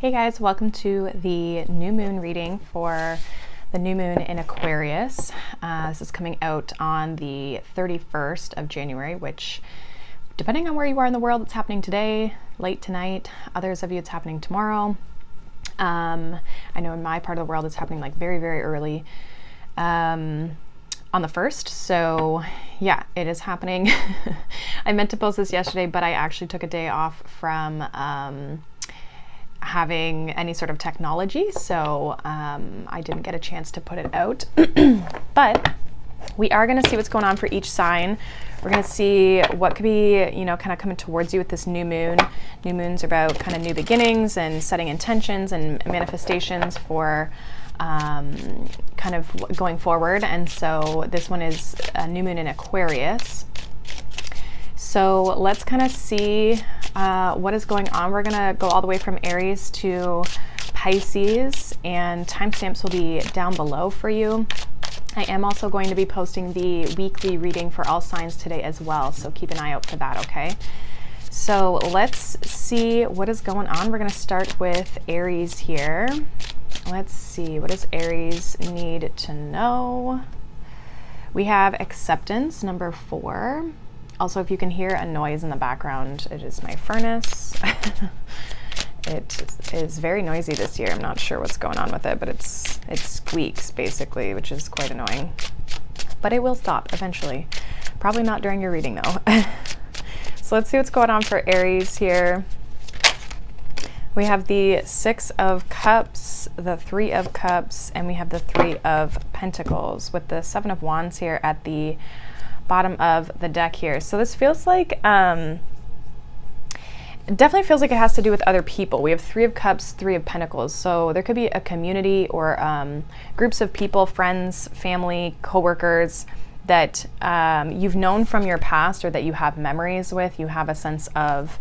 Hey guys, welcome to the new moon reading for the new moon in Aquarius. This is coming out on the 31st of January, which depending on where you are in the world, it's happening today, late tonight. Others of you, it's happening tomorrow. I know in my part of the world, it's happening like very, very early on the 1st. So yeah, it is happening. I meant to post this yesterday, but I actually took a day off from having any sort of technology, so I didn't get a chance to put it out. But we are going to see what's going on for each sign. We're going to see what could be, kind of coming towards you with this new moon. New moon's about kind of new beginnings and setting intentions and manifestations for kind of going forward. And so this one is a new moon in Aquarius. So let's kind of see what is going on. We're going to go all the way from Aries to Pisces, and timestamps will be down below for you. I am also going to be posting the weekly reading for all signs today as well, so keep an eye out for that, okay? So let's see what is going on. We're going to start with Aries here. Let's see, what does Aries need to know? We have acceptance, number 4. Also, if you can hear a noise in the background, it is my furnace. It is very noisy this year. I'm not sure what's going on with it, but it squeaks basically, which is quite annoying. But it will stop eventually. Probably not during your reading though. So let's see what's going on for Aries here. We have the 6 of Cups, the 3 of Cups, and we have the 3 of Pentacles with the 7 of Wands here at the bottom of the deck here. So this feels like it definitely feels like it has to do with other people. We have 3 of Cups, 3 of Pentacles. So there could be a community or groups of people, friends, family, coworkers that you've known from your past or that you have memories with. You have a sense of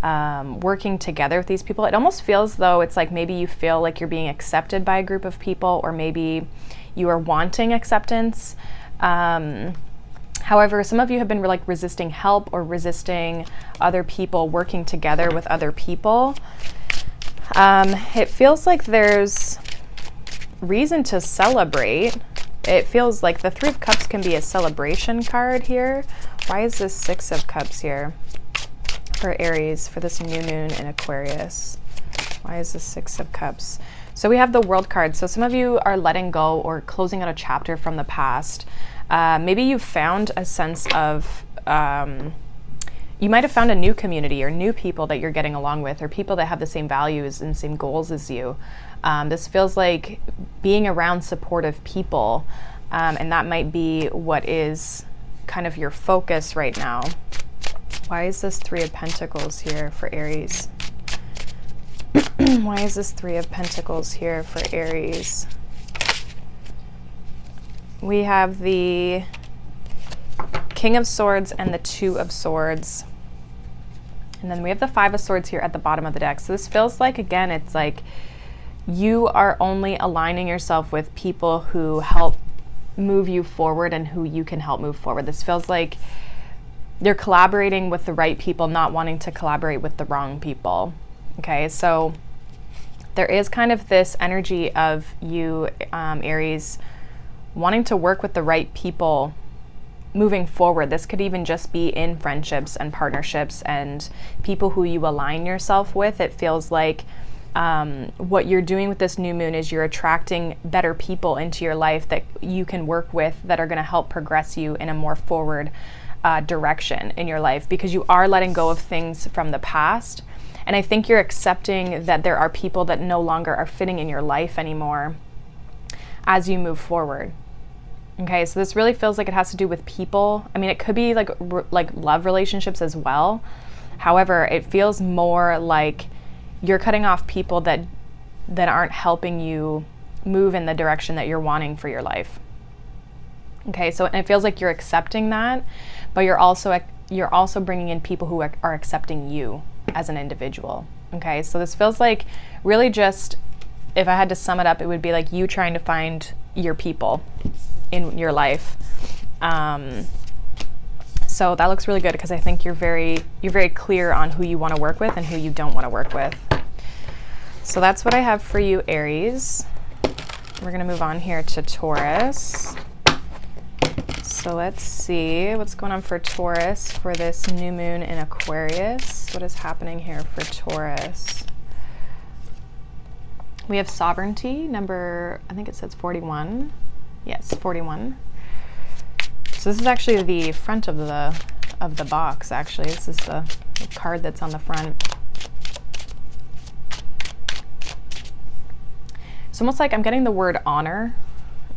working together with these people. It almost feels though it's like maybe you feel like you're being accepted by a group of people, or maybe you are wanting acceptance. However, some of you have been like resisting help or resisting other people working together with other people. It feels like there's reason to celebrate. It feels like the 3 of Cups can be a celebration card here. Why is this 6 of Cups here for Aries for this new moon in Aquarius? Why is this 6 of Cups? So we have the World card. So some of you are letting go or closing out a chapter from the past. Maybe you've found a sense of, you might have found a new community or new people that you're getting along with, or people that have the same values and same goals as you. This feels like being around supportive people, and that might be what is kind of your focus right now. Why is this 3 of Pentacles here for Aries? Why is this 3 of Pentacles here for Aries? We have the King of Swords and the 2 of Swords. And then we have the 5 of Swords here at the bottom of the deck. So this feels like, again, it's like you are only aligning yourself with people who help move you forward and who you can help move forward. This feels like you're collaborating with the right people, not wanting to collaborate with the wrong people. Okay, so there is kind of this energy of you, Aries, wanting to work with the right people moving forward. This could even just be in friendships and partnerships and people who you align yourself with. It feels like what you're doing with this new moon is you're attracting better people into your life that you can work with, that are going to help progress you in a more forward direction in your life, because you are letting go of things from the past. And I think you're accepting that there are people that no longer are fitting in your life anymore as you move forward. Okay, so this really feels like it has to do with people. I mean, it could be like love relationships as well. However, it feels more like you're cutting off people that aren't helping you move in the direction that you're wanting for your life. Okay, so it feels like you're accepting that, but you're also bringing in people who are accepting you as an individual. Okay, so this feels like really just, if I had to sum it up, it would be like you trying to find your people in your life. So that looks really good, because I think you're very clear on who you want to work with and who you don't want to work with. So that's what I have for you, Aries. We're going to move on here to Taurus. So let's see what's going on for Taurus for this new moon in Aquarius. What is happening here for Taurus? We have sovereignty, number, I think it says 41. Yes, 41. So this is actually the front of the box, actually. This is the card that's on the front. It's almost like I'm getting the word honor.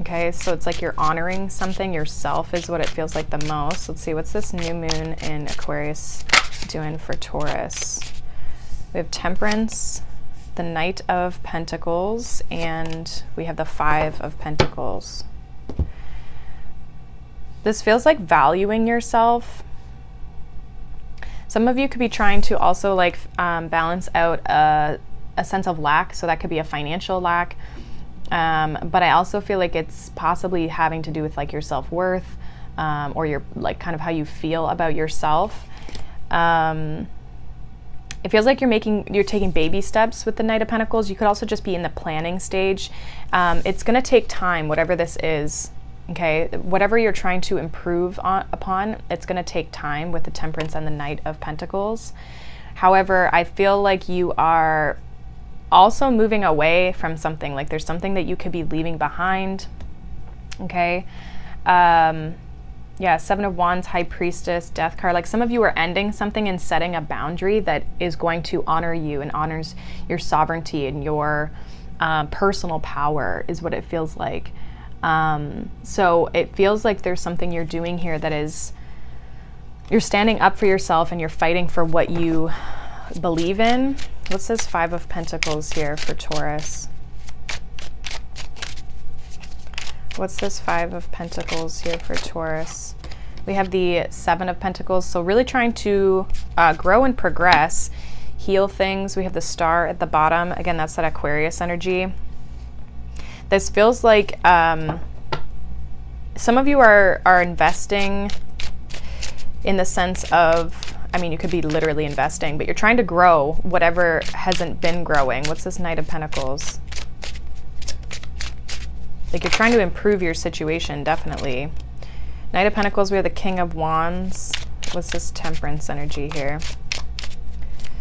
Okay, so it's like you're honoring something yourself is what it feels like the most. Let's see, what's this new moon in Aquarius doing for Taurus? We have Temperance, the Knight of Pentacles, and we have the Five of Pentacles. This feels like valuing yourself. Some of you could be trying to also like balance out a sense of lack. So that could be a financial lack. But I also feel like it's possibly having to do with like your self-worth or your like kind of how you feel about yourself. It feels like you're taking baby steps with the Knight of Pentacles. You could also just be in the planning stage. It's going to take time, whatever this is. Okay, whatever you're trying to improve upon, it's going to take time with the Temperance and the Knight of Pentacles. However, I feel like you are also moving away from something. Like there's something that you could be leaving behind. Okay. Yeah, Seven of Wands, High Priestess, Death card. Like some of you are ending something and setting a boundary that is going to honor you and honors your sovereignty and your personal power is what it feels like. So it feels like there's something you're doing here that is, you're standing up for yourself and you're fighting for what you believe in. What's this Five of Pentacles here for Taurus? What's this Five of Pentacles here for Taurus? We have the Seven of Pentacles. So really trying to grow and progress, heal things. We have the Star at the bottom. Again, that's that Aquarius energy. This feels like some of you are investing in the sense of, I mean, you could be literally investing, but you're trying to grow whatever hasn't been growing. What's this Knight of Pentacles? Like you're trying to improve your situation, definitely. Knight of Pentacles, we have the King of Wands. What's this Temperance energy here?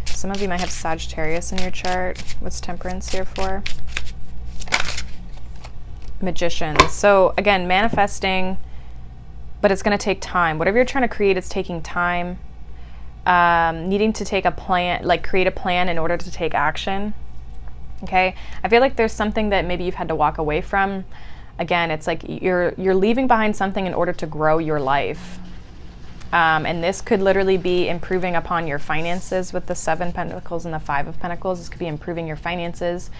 Some of you might have Sagittarius in your chart. What's Temperance here for? Magician. So again, manifesting, but it's going to take time. Whatever you're trying to create, it's taking time. Needing to take a plan, like create a plan in order to take action. Okay, I feel like there's something that maybe you've had to walk away from. Again, it's like you're leaving behind something in order to grow your life. And this could literally be improving upon your finances with the Seven of Pentacles and the Five of Pentacles. This could be improving your finances,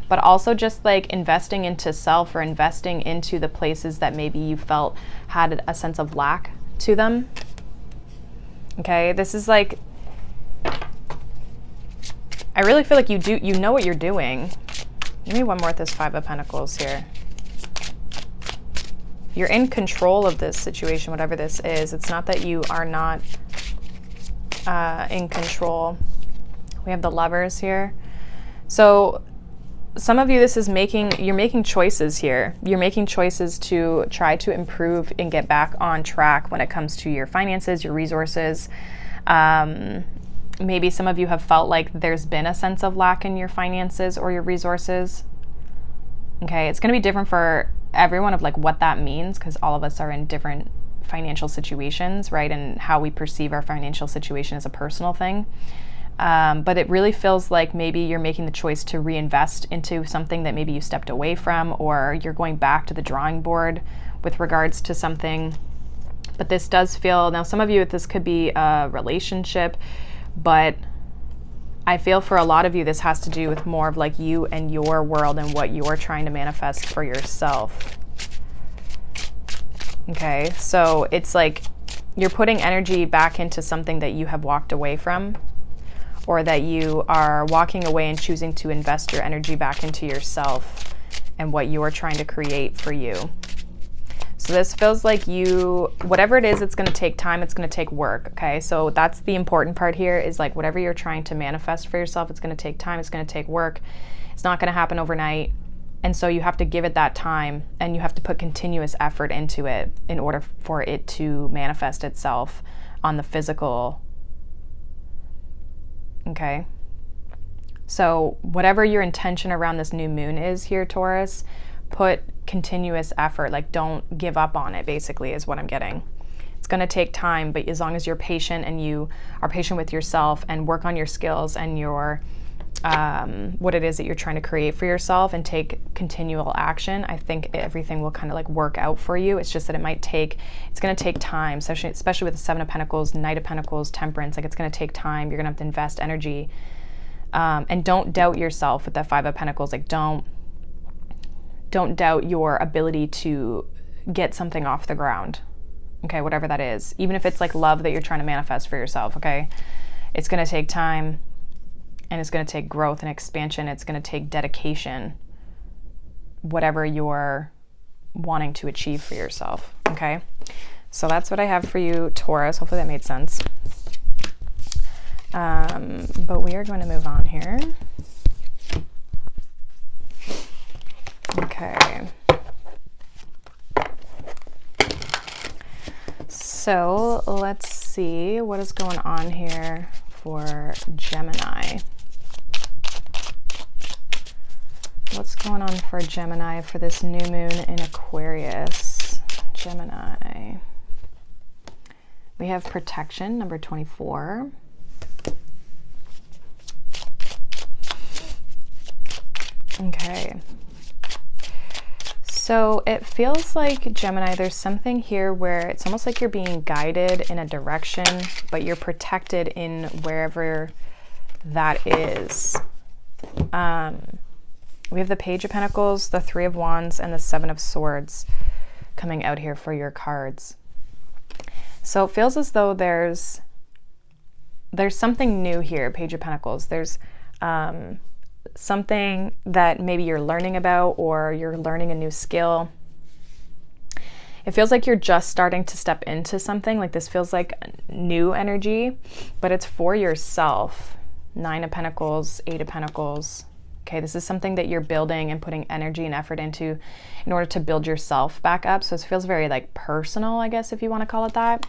but also just like investing into self or investing into the places that maybe you felt had a sense of lack to them. Okay, this is like, I really feel like you know what you're doing. Give me one more with this Five of Pentacles here. You're in control of this situation, whatever this is. It's not that you are not in control. We have the Lovers here. So some of you, this is you're making choices here. You're making choices to try to improve and get back on track when it comes to your finances, your resources. Maybe some of you have felt like there's been a sense of lack in your finances or your resources. Okay, it's going to be different for everyone of like what that means, because all of us are in different financial situations, right? And how we perceive our financial situation is a personal thing. But it really feels like maybe you're making the choice to reinvest into something that maybe you stepped away from, or you're going back to the drawing board with regards to something. But this does feel, now some of you, this could be a relationship, but I feel for a lot of you, this has to do with more of like you and your world and what you're trying to manifest for yourself. Okay, so it's like you're putting energy back into something that you have walked away from, or that you are walking away and choosing to invest your energy back into yourself and what you're trying to create for you. So this feels like whatever it is, it's going to take time. It's going to take work. Okay. So that's the important part here, is like whatever you're trying to manifest for yourself, it's going to take time. It's going to take work. It's not going to happen overnight. And so you have to give it that time, and you have to put continuous effort into it in order for it to manifest itself on the physical. Okay. So whatever your intention around this new moon is here, Taurus, put continuous effort. Like, don't give up on it, basically, is what I'm getting. It's going to take time, but as long as you're patient and you are patient with yourself and work on your skills and your what it is that you're trying to create for yourself and take continual action, I think everything will kind of like work out for you. It's just that it's going to take time, especially with the Seven of Pentacles, Knight of Pentacles, Temperance. Like, it's going to take time. You're going to have to invest energy. And don't doubt yourself with that Five of Pentacles. Like, don't doubt your ability to get something off the ground. Okay, whatever that is. Even if it's like love that you're trying to manifest for yourself, okay? It's going to take time, and it's going to take growth and expansion. It's going to take dedication, whatever you're wanting to achieve for yourself, okay? So that's what I have for you, Taurus. Hopefully that made sense. But we are going to move on here. Okay. So let's see what is going on here for Gemini. What's going on for Gemini for this new moon in Aquarius? Gemini. We have protection, number 24. Okay. So it feels like, Gemini, there's something here where it's almost like you're being guided in a direction, but you're protected in wherever that is. We have the Page of Pentacles, the Three of Wands, and the Seven of Swords coming out here for your cards. So it feels as though there's something new here, Page of Pentacles. There's something that maybe you're learning about, or you're learning a new skill. It feels like you're just starting to step into something. Like, this feels like new energy, but it's for yourself. Nine of Pentacles, Eight of Pentacles. Okay, this is something that you're building and putting energy and effort into in order to build yourself back up. So it feels very like personal, I guess, if you want to call it that.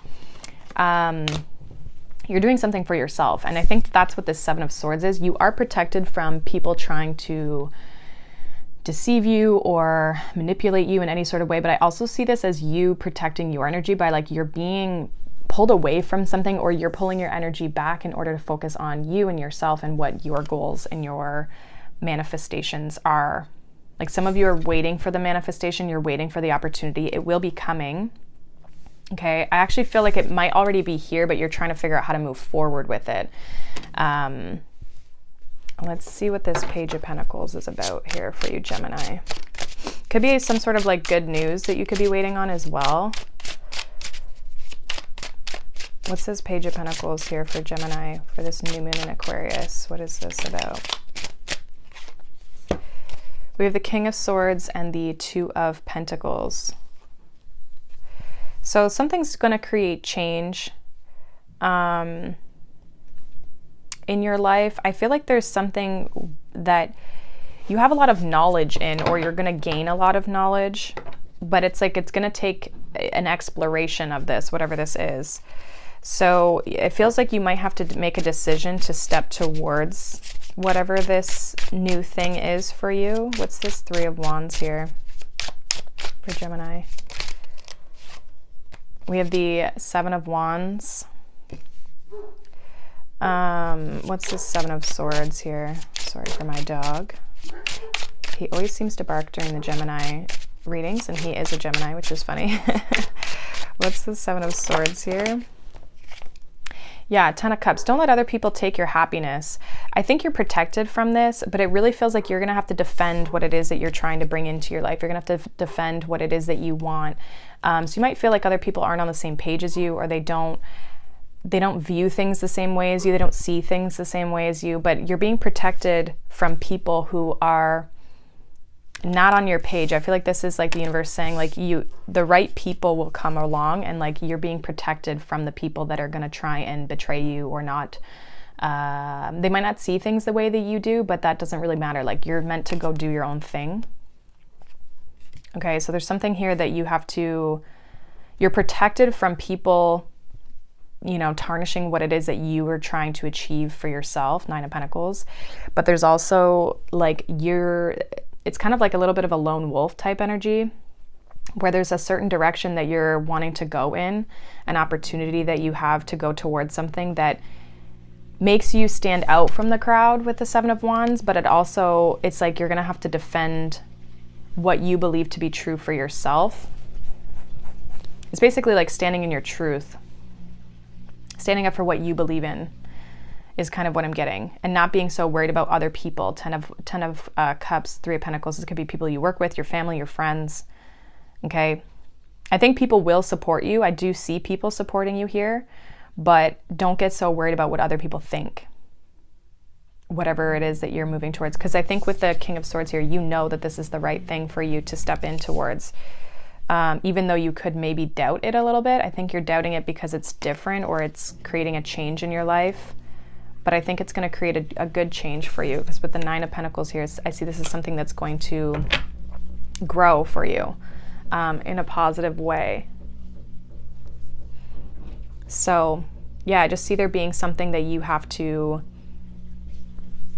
You're doing something for yourself. And I think that's what this Seven of Swords is. You are protected from people trying to deceive you or manipulate you in any sort of way. But I also see this as you protecting your energy by, like, you're being pulled away from something, or you're pulling your energy back in order to focus on you and yourself and what your goals and your manifestations are. Like, some of you are waiting for the manifestation. You're waiting for the opportunity. It will be coming. Okay, I actually feel like it might already be here, but you're trying to figure out how to move forward with it. Let's see what this Page of Pentacles is about here for you, Gemini. Could be some sort of like good news that you could be waiting on as well. What's this Page of Pentacles here for Gemini for this new moon in Aquarius? What is this about? We have the King of Swords and the Two of Pentacles. So something's going to create change in your life. I feel like there's something that you have a lot of knowledge in, or you're going to gain a lot of knowledge, but it's like it's going to take an exploration of this, whatever this is. So it feels like you might have to make a decision to step towards whatever this new thing is for you. What's this Three of Wands here for Gemini? We have the Seven of Wands. What's this Seven of Swords here? Sorry for my dog. He always seems to bark during the Gemini readings, and he is a Gemini, which is funny. What's the Seven of Swords here? Yeah, Ten of Cups. Don't let other people take your happiness. I think you're protected from this, but it really feels like you're going to have to defend what it is that you're trying to bring into your life. You're going to have to defend what it is that you want. So you might feel like other people aren't on the same page as you, or they don't view things the same way as you. They don't see things the same way as you, but you're being protected from people who are not on your page. I feel like this is like the universe saying like the right people will come along, and like you're being protected from the people that are going to try and betray you or not. They might not see things the way that you do, but that doesn't really matter. Like you're meant to go do your own thing. Okay, so there's something here that you're protected from people, you know, tarnishing what it is that you are trying to achieve for yourself, Nine of Pentacles. But there's also like it's kind of like a little bit of a lone wolf type energy, where there's a certain direction that you're wanting to go in, an opportunity that you have to go towards something that makes you stand out from the crowd with the Seven of Wands, but it's like you're gonna have to defend what you believe to be true for yourself. It's basically like standing in your truth. Standing up for what you believe in is kind of what I'm getting, and not being so worried about other people. Ten of Cups, Three of Pentacles. This could be people you work with, your family, your friends. Okay. I think people will support you. I do see people supporting you here, but don't get so worried about what other people think, whatever it is that you're moving towards. Because I think with the King of Swords here, you know that this is the right thing for you to step in towards. Even though you could maybe doubt it a little bit. I think you're doubting it because it's different, or it's creating a change in your life. But I think it's going to create a good change for you, because with the Nine of Pentacles here, I see this is something that's going to grow for you in a positive way. So yeah, I just see there being something that you have to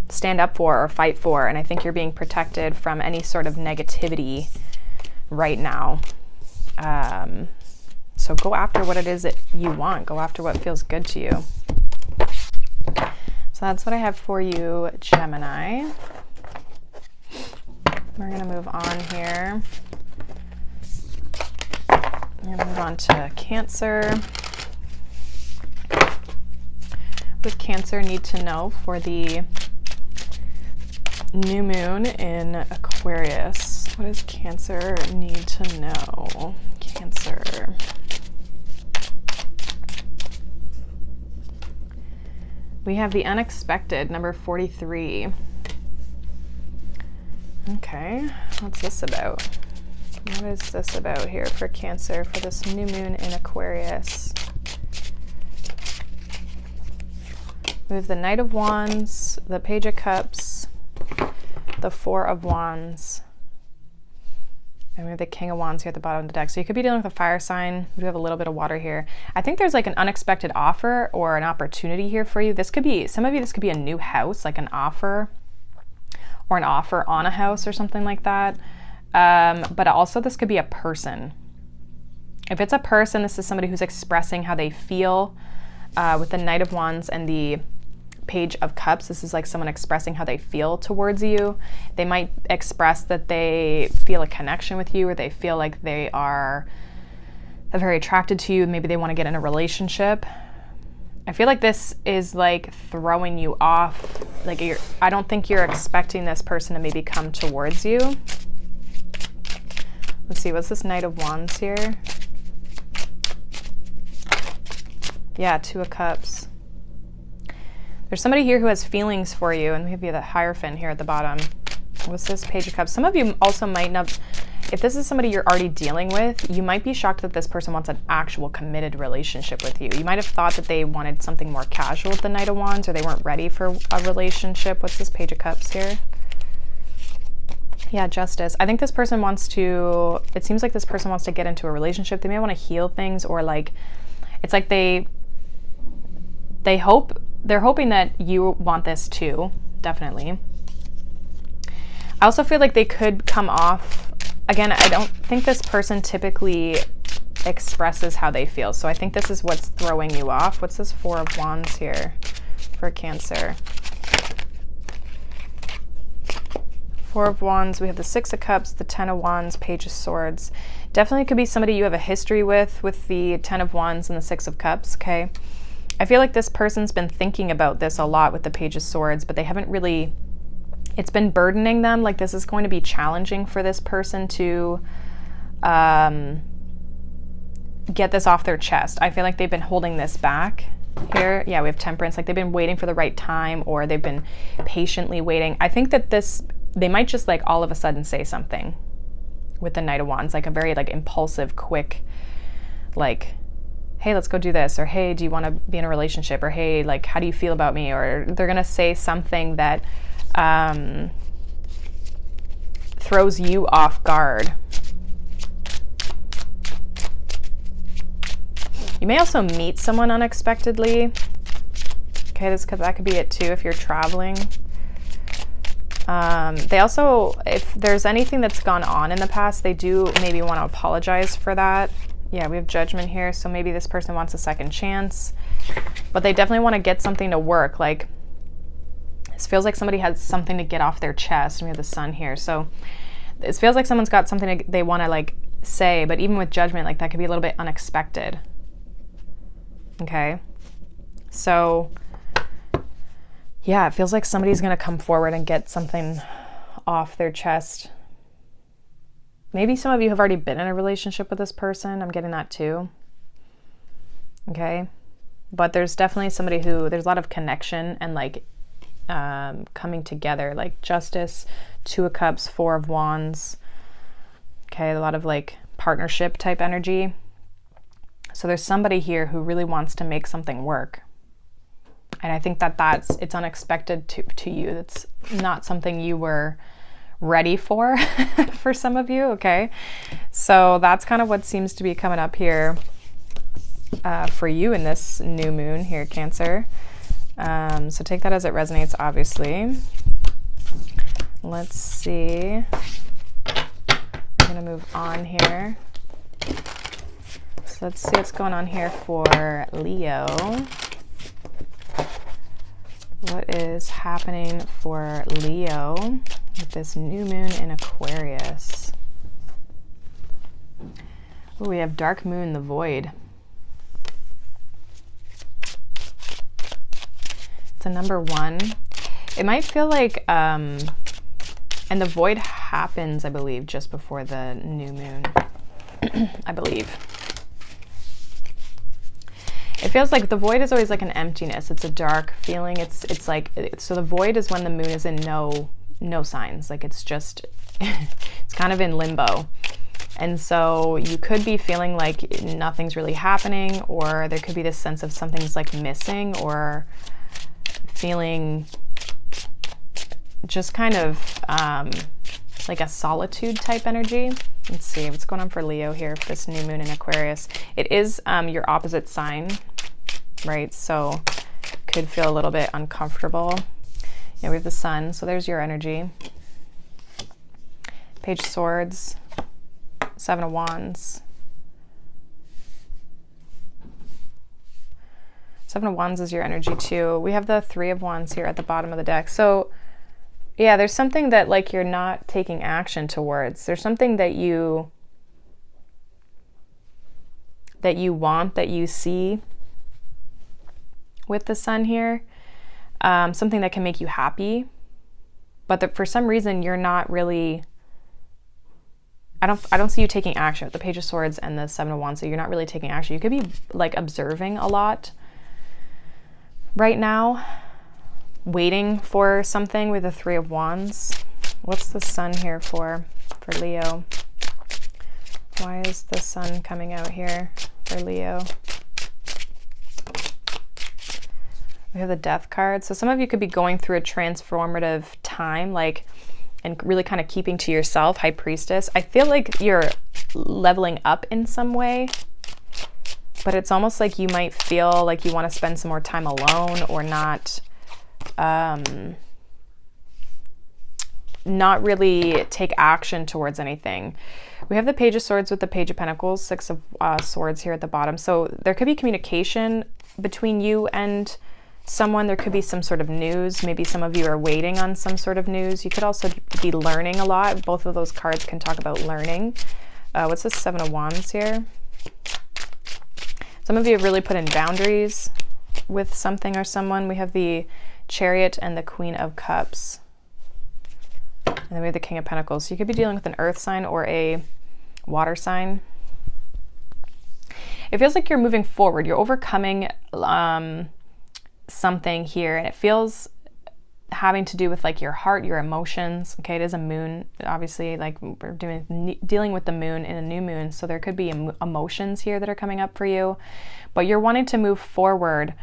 stand up for or fight for. And I think you're being protected from any sort of negativity right now. So go after what it is that you want. Go after what feels good to you. So that's what I have for you, Gemini. We're going to move on here. I'm going to move on to Cancer. What does Cancer need to know for the new moon in Aquarius? What does Cancer need to know? Cancer. We have the unexpected, number 43. Okay, what's this about? What is this about here for Cancer for this new moon in Aquarius? We have the Knight of Wands, the Page of Cups, the Four of Wands, and we have the King of Wands here at the bottom of the deck. So you could be dealing with a fire sign. We do have a little bit of water here. I think there's like an unexpected offer or an opportunity here for you. This could be, some of you, this could be a new house, like an offer or an offer on a house or something like that. But also this could be a person. If it's a person, this is somebody who's expressing how they feel with the Knight of Wands and the Page of Cups. This is like someone expressing how they feel towards you. They might express that they feel a connection with you, or they feel like they are very attracted to you. Maybe they want to get in a relationship. I feel like this is like throwing you off. Like I don't think you're expecting this person to maybe come towards you. Let's see, what's this Knight of Wands here? Yeah, Two of Cups. There's somebody here who has feelings for you, and maybe the Hierophant here at the bottom. What's this Page of Cups? Some of you also might not, if this is somebody you're already dealing with, you might be shocked that this person wants an actual committed relationship with you. You might have thought that they wanted something more casual with the Knight of Wands, or they weren't ready for a relationship. What's this Page of Cups here? Yeah, Justice. I think this person wants to, it seems like this person wants to get into a relationship. They may want to heal things, or like, it's like they're hoping that you want this too, definitely. I also feel like they could come off, again, I don't think this person typically expresses how they feel. So I think this is what's throwing you off. What's this Four of Wands here for Cancer? Four of Wands, we have the Six of Cups, the Ten of Wands, Page of Swords. Definitely could be somebody you have a history with the Ten of Wands and the Six of Cups, okay? I feel like this person's been thinking about this a lot with the Page of Swords, but they haven't really, it's been burdening them. Like this is going to be challenging for this person to get this off their chest. I feel like they've been holding this back here. Yeah, we have Temperance. Like they've been waiting for the right time, or they've been patiently waiting. I think that this they might just like all of a sudden say something with the Knight of Wands, like a very like impulsive, quick, like, hey, let's go do this, or hey, do you want to be in a relationship, or hey, like, how do you feel about me? Or they're going to say something that throws you off guard. You may also meet someone unexpectedly. Okay, that could be it too if you're traveling. They also, if there's anything that's gone on in the past, they do maybe want to apologize for that. Yeah, we have Judgment here, so maybe this person wants a second chance, but they definitely want to get something to work. Like, this feels like somebody has something to get off their chest. We have the Sun here, so it feels like someone's got something they want to like say, but even with Judgment, like that could be a little bit unexpected. Okay, so yeah, it feels like somebody's going to come forward and get something off their chest. Maybe some of you have already been in a relationship with this person. I'm getting that too. Okay. But there's definitely somebody who, there's a lot of connection and like coming together, like Justice, Two of Cups, Four of Wands. Okay. A lot of like partnership type energy. So there's somebody here who really wants to make something work. And I think that it's unexpected to you. That's not something you were ready for some of you. Okay, so that's kind of what seems to be coming up here for you in this new moon here, Cancer. So take that as it resonates, obviously. Let's see. I'm gonna move on here. So let's see what's going on here for Leo. What is happening for Leo with this new moon in Aquarius? Oh, we have Dark Moon, the Void. It's a number 1. It might feel like, and the Void happens, I believe, just before the new moon, I believe. It feels like the void is always like an emptiness. It's a dark feeling. It's like, so the void is when the moon is in no signs. Like it's just, it's kind of in limbo. And so you could be feeling like nothing's really happening, or there could be this sense of something's like missing, or feeling just kind of like a solitude type energy. Let's see what's going on for Leo here for this new moon in Aquarius. It is your opposite sign, right? So could feel a little bit uncomfortable. Yeah, we have the Sun, so there's your energy. Page of Swords, Seven of Wands. Seven of Wands is your energy too. We have the Three of Wands here at the bottom of the deck. So yeah, there's something that like you're not taking action towards. There's something that you want, that you see with the Sun here. Something that can make you happy, but that for some reason you're not really, I don't see you taking action with the Page of Swords and the Seven of Wands. So you're not really taking action. You could be like observing a lot right now, waiting for something with the Three of Wands. What's the Sun here for Leo? Why is the Sun coming out here for Leo? We have the Death card. So some of you could be going through a transformative time, like, and really kind of keeping to yourself. High Priestess. I feel like you're leveling up in some way, but it's almost like you might feel like you want to spend some more time alone, or not really take action towards anything. We have the Page of Swords with the Page of Pentacles, Six of Swords here at the bottom. So there could be communication between you and someone. There could be some sort of news. Maybe some of you are waiting on some sort of news. You could also be learning a lot. Both of those cards can talk about learning. What's this Seven of Wands here? Some of you have really put in boundaries with something or someone. We have the Chariot and the Queen of Cups. And then we have the King of Pentacles. So you could be dealing with an earth sign or a water sign. It feels like you're moving forward. You're overcoming something here, and it feels having to do with like your heart, your emotions. Okay, it is a moon, obviously, like we're dealing with the moon in a new moon, so there could be emotions here that are coming up for you, but you're wanting to move forward.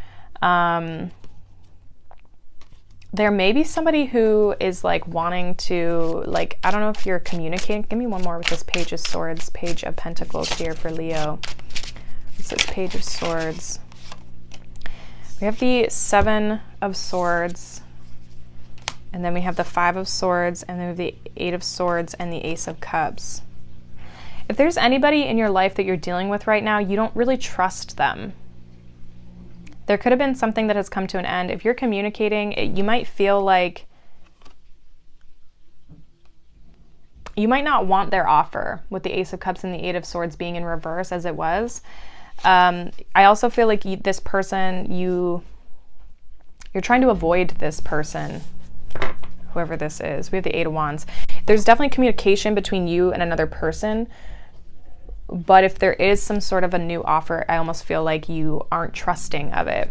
There may be somebody who is like wanting to, like, I don't know if you're communicating. Give me one more with this Page of Swords, Page of Pentacles here for Leo. What's this Page of Swords? We have the Seven of Swords, and then we have the Five of Swords, and then we have the Eight of Swords and the Ace of Cups. If there's anybody in your life that you're dealing with right now, you don't really trust them. There could have been something that has come to an end. If you're communicating, you might feel like you might not want their offer with the Ace of Cups and the Eight of Swords being in reverse as it was. I also feel like this person, you're trying to avoid this person, whoever this is. We have the Eight of Wands. There's definitely communication between you and another person. But if there is some sort of a new offer, I almost feel like you aren't trusting of it.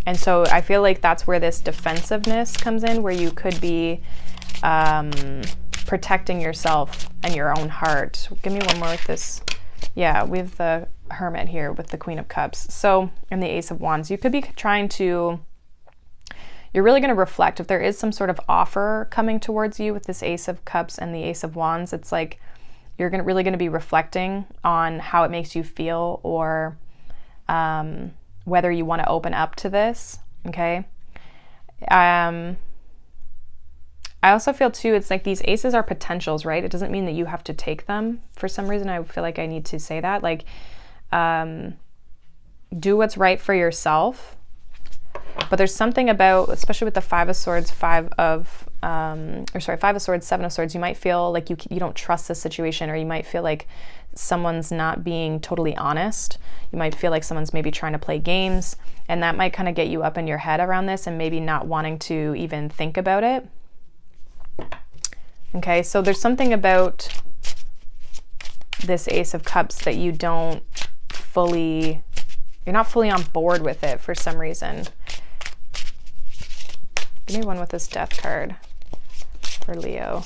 And so I feel like that's where this defensiveness comes in, where you could be protecting yourself and your own heart. Give me one more with this. Yeah, we have the Hermit here with the Queen of Cups. So, and the Ace of Wands. You could be trying to, you're really going to reflect. If there is some sort of offer coming towards you with this Ace of Cups and the Ace of Wands, it's like, you're really going to be reflecting on how it makes you feel, or whether you want to open up to this, okay? I also feel too, it's like these aces are potentials, right? It doesn't mean that you have to take them. For some reason, I feel like I need to say that. Like, do what's right for yourself. But there's something about, especially with the Five of Swords, Five of Swords, Seven of Swords, you might feel like you don't trust the situation, or you might feel like someone's not being totally honest. You might feel like someone's maybe trying to play games, and that might kind of get you up in your head around this and maybe not wanting to even think about it. Okay, so there's something about this Ace of Cups that you're not fully on board with it for some reason. Give me one with this Death card for Leo.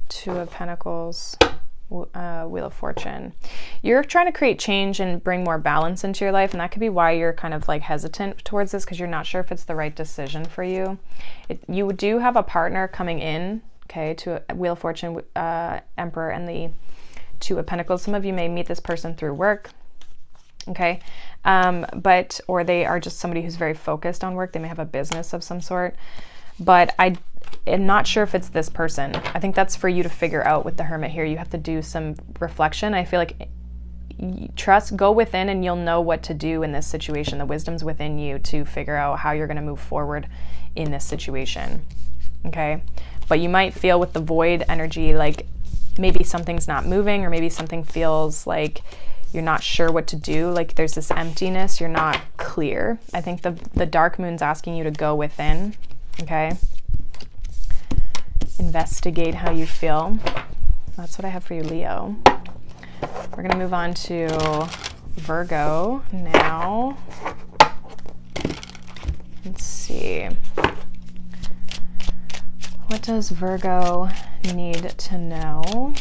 Two of Pentacles, Wheel of Fortune. You're trying to create change and bring more balance into your life, and that could be why you're kind of like hesitant towards this, because you're not sure if it's the right decision for you. You do have a partner coming in, okay, to Wheel of Fortune, Emperor, and the Two of Pentacles. Some of you may meet this person through work. Okay, or they are just somebody who's very focused on work. They may have a business of some sort, but I am not sure if it's this person. I think that's for you to figure out with the Hermit here. You have to do some reflection. I feel like go within, and you'll know what to do in this situation. The wisdom's within you to figure out how you're going to move forward in this situation. Okay, but you might feel with the Void energy, like maybe something's not moving, or maybe something feels like you're not sure what to do. Like there's this emptiness, you're not clear. I think the Dark Moon's asking you to go within, okay? Investigate how you feel. That's what I have for you, Leo. We're gonna move on to Virgo now. Let's see. What does Virgo need to know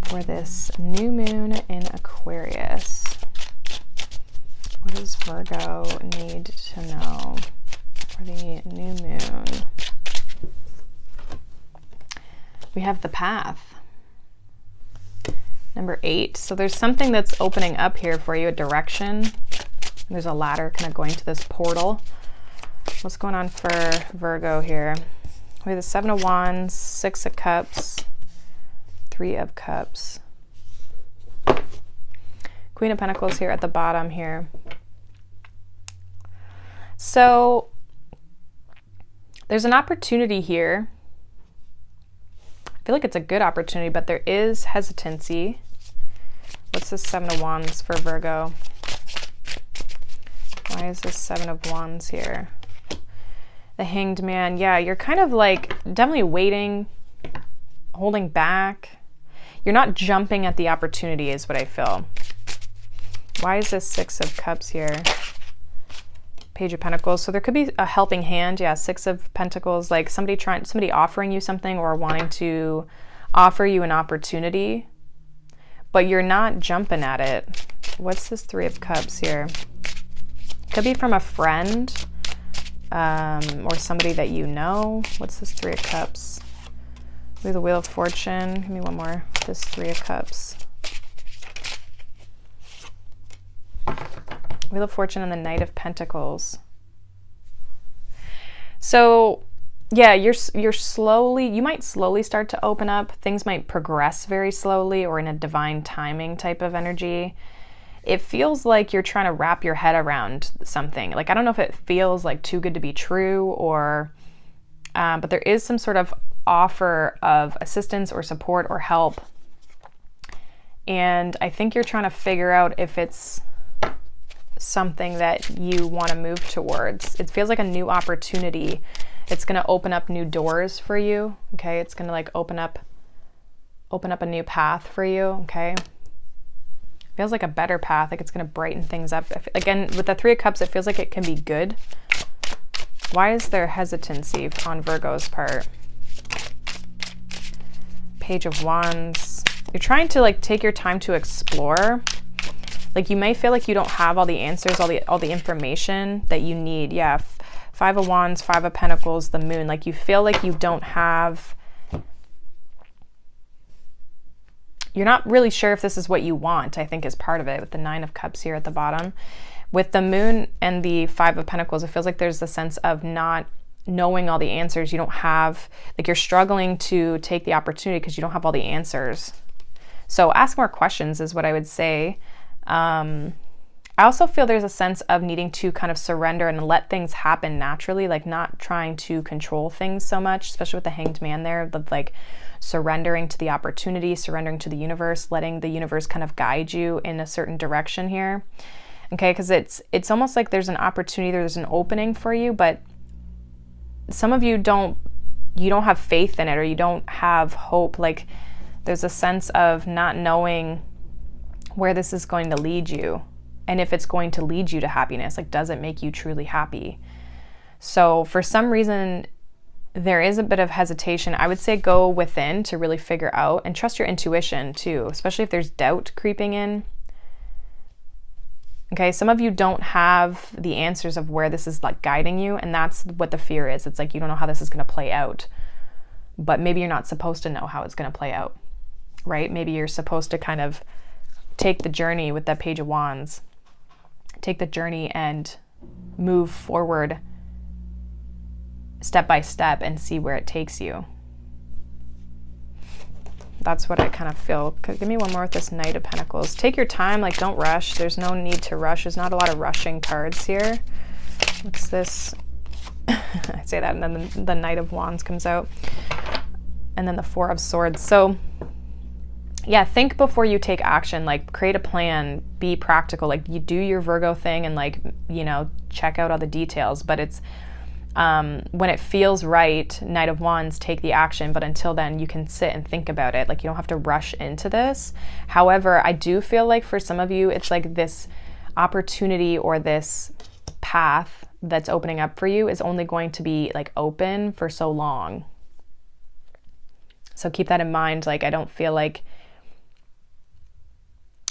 for this new moon in Aquarius? What does Virgo need to know for the new moon? We have the Path. Number 8. So there's something that's opening up here for you, a direction. There's a ladder kind of going to this portal. What's going on for Virgo here? We have the Seven of Wands, Six of Cups, Three of Cups, Queen of Pentacles here at the bottom here. So there's an opportunity here. I feel like it's a good opportunity, but there is hesitancy. What's this Seven of Wands for Virgo? Why is this Seven of Wands here? The Hanged Man. Yeah, you're kind of like definitely waiting, holding back. You're not jumping at the opportunity is what I feel. Why is this Six of Cups here? Page of Pentacles. So there could be a helping hand. Yeah, Six of Pentacles, like somebody offering you something or wanting to offer you an opportunity, but you're not jumping at it. What's this Three of Cups here? Could be from a friend or somebody that you know. What's this Three of Cups? Maybe the Wheel of Fortune. Give me one more. This Three of Cups. Wheel of Fortune and the Knight of Pentacles. So yeah, you might slowly start to open up. Things might progress very slowly or in a divine timing type of energy. It feels like you're trying to wrap your head around something. Like, I don't know if it feels like too good to be true or, but there is some sort of offer of assistance or support or help. And I think you're trying to figure out if it's something that you want to move towards. It feels like a new opportunity. It's going to open up new doors for you. Okay. It's going to like open up a new path for you. Okay. Feels like a better path. Like it's going to brighten things up. Again, with the Three of Cups, it feels like it can be good. Why is there hesitancy on Virgo's part? Page of Wands. You're trying to like take your time to explore. Like you may feel like you don't have all the answers, all the information that you need. Yeah, Five of Wands, Five of Pentacles, the Moon. Like you feel like you don't have, you're not really sure if this is what you want, I think is part of it with the Nine of Cups here at the bottom. With the Moon and the Five of Pentacles, it feels like there's a sense of not knowing all the answers. You don't have, like you're struggling to take the opportunity because you don't have all the answers. So ask more questions is what I would say. I also feel there's a sense of needing to kind of surrender and let things happen naturally, like not trying to control things so much, especially with the Hanged Man there, but like surrendering to the opportunity, surrendering to the universe, letting the universe kind of guide you in a certain direction here. Okay, because it's almost like there's an opportunity, there's an opening for you, but some of you don't have faith in it, or you don't have hope. Like there's a sense of not knowing where this is going to lead you, and if it's going to lead you to happiness. Like, does it make you truly happy? So for some reason, there is a bit of hesitation. I would say go within to really figure out, and trust your intuition too, especially if there's doubt creeping in. Okay, some of you don't have the answers of where this is like guiding you, and that's what the fear is. It's like you don't know how this is going to play out, but maybe you're not supposed to know how it's going to play out, right? Maybe you're supposed to kind of take the journey with that Page of Wands, take the journey and move forward step by step and see where it takes you. That's what I kind of feel. Give me one more with this Knight of Pentacles. Take your time, like don't rush. There's no need to rush. There's not a lot of rushing cards here. What's this? I say that and then the Knight of Wands comes out. And then the Four of Swords. So yeah, think before you take action, like create a plan, be practical, like you do your Virgo thing and like, you know, check out all the details, but it's, when it feels right, Knight of Wands, take the action, but until then you can sit and think about it. Like you don't have to rush into this. However, I do feel like for some of you, it's like this opportunity or this path that's opening up for you is only going to be like open for so long. So keep that in mind. Like, I don't feel like,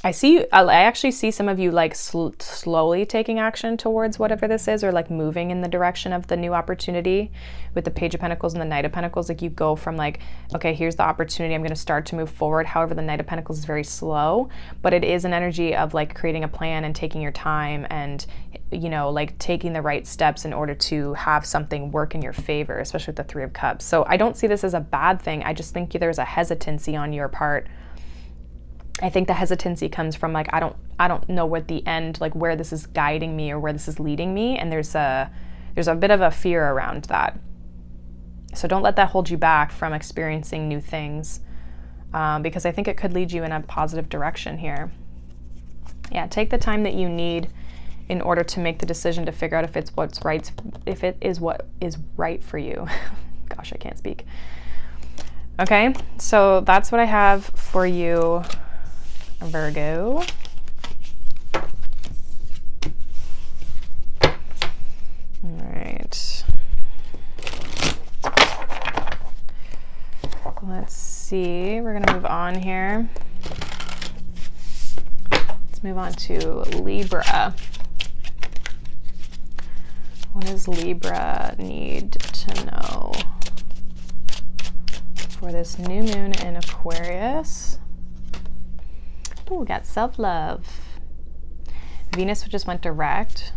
I actually see some of you like slowly taking action towards whatever this is, or like moving in the direction of the new opportunity with the Page of Pentacles and the Knight of Pentacles. Like you go from like, okay, here's the opportunity, I'm going to start to move forward. However, the Knight of Pentacles is very slow, but it is an energy of like creating a plan and taking your time and, you know, like taking the right steps in order to have something work in your favor, especially with the Three of Cups. So I don't see this as a bad thing. I just think there's a hesitancy on your part. I think the hesitancy comes from like, I don't know what the end, like where this is guiding me or where this is leading me. And there's a bit of a fear around that. So don't let that hold you back from experiencing new things, because I think it could lead you in a positive direction here. Yeah, take the time that you need in order to make the decision to figure out if it's what's right, if it is what is right for you. Gosh, I can't speak. Okay, so that's what I have for you, Virgo. Let's see, we're gonna move on here. Let's move on to Libra. What does Libra need to know for this new moon in Aquarius? Oh, we got self-love. Venus just went direct,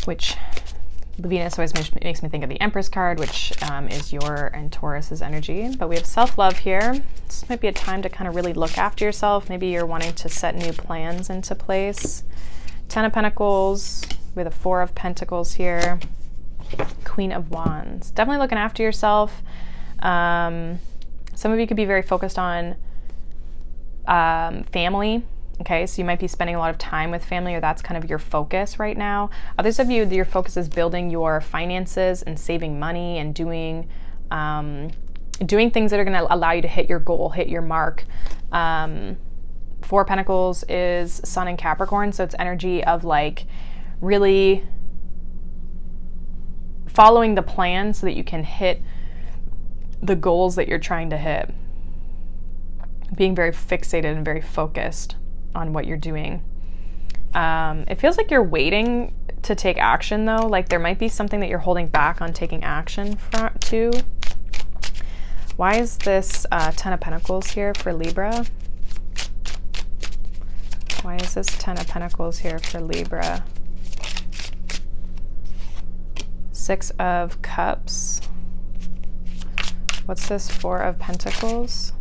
which Venus always makes me think of the Empress card, which is your and Taurus's energy. But we have self-love here. This might be a time to kind of really look after yourself. Maybe you're wanting to set new plans into place. 10 of Pentacles with a 4 of Pentacles here. Queen of Wands. Definitely looking after yourself. Some of you could be very focused on family. Okay, so you might be spending a lot of time with family, or that's kind of your focus right now. Others of you, your focus is building your finances and saving money and doing things that are going to allow you to hit your goal, hit your mark. 4 of Pentacles is Sun in Capricorn, so it's energy of like really following the plan so that you can hit the goals that you're trying to hit. Being very fixated and very focused on what you're doing. It feels like you're waiting to take action though. Like there might be something that you're holding back on taking action to. Why is this 10 of Pentacles here for Libra? Why is this 10 of Pentacles here for Libra? 6 of Cups. What's this 4 of Pentacles?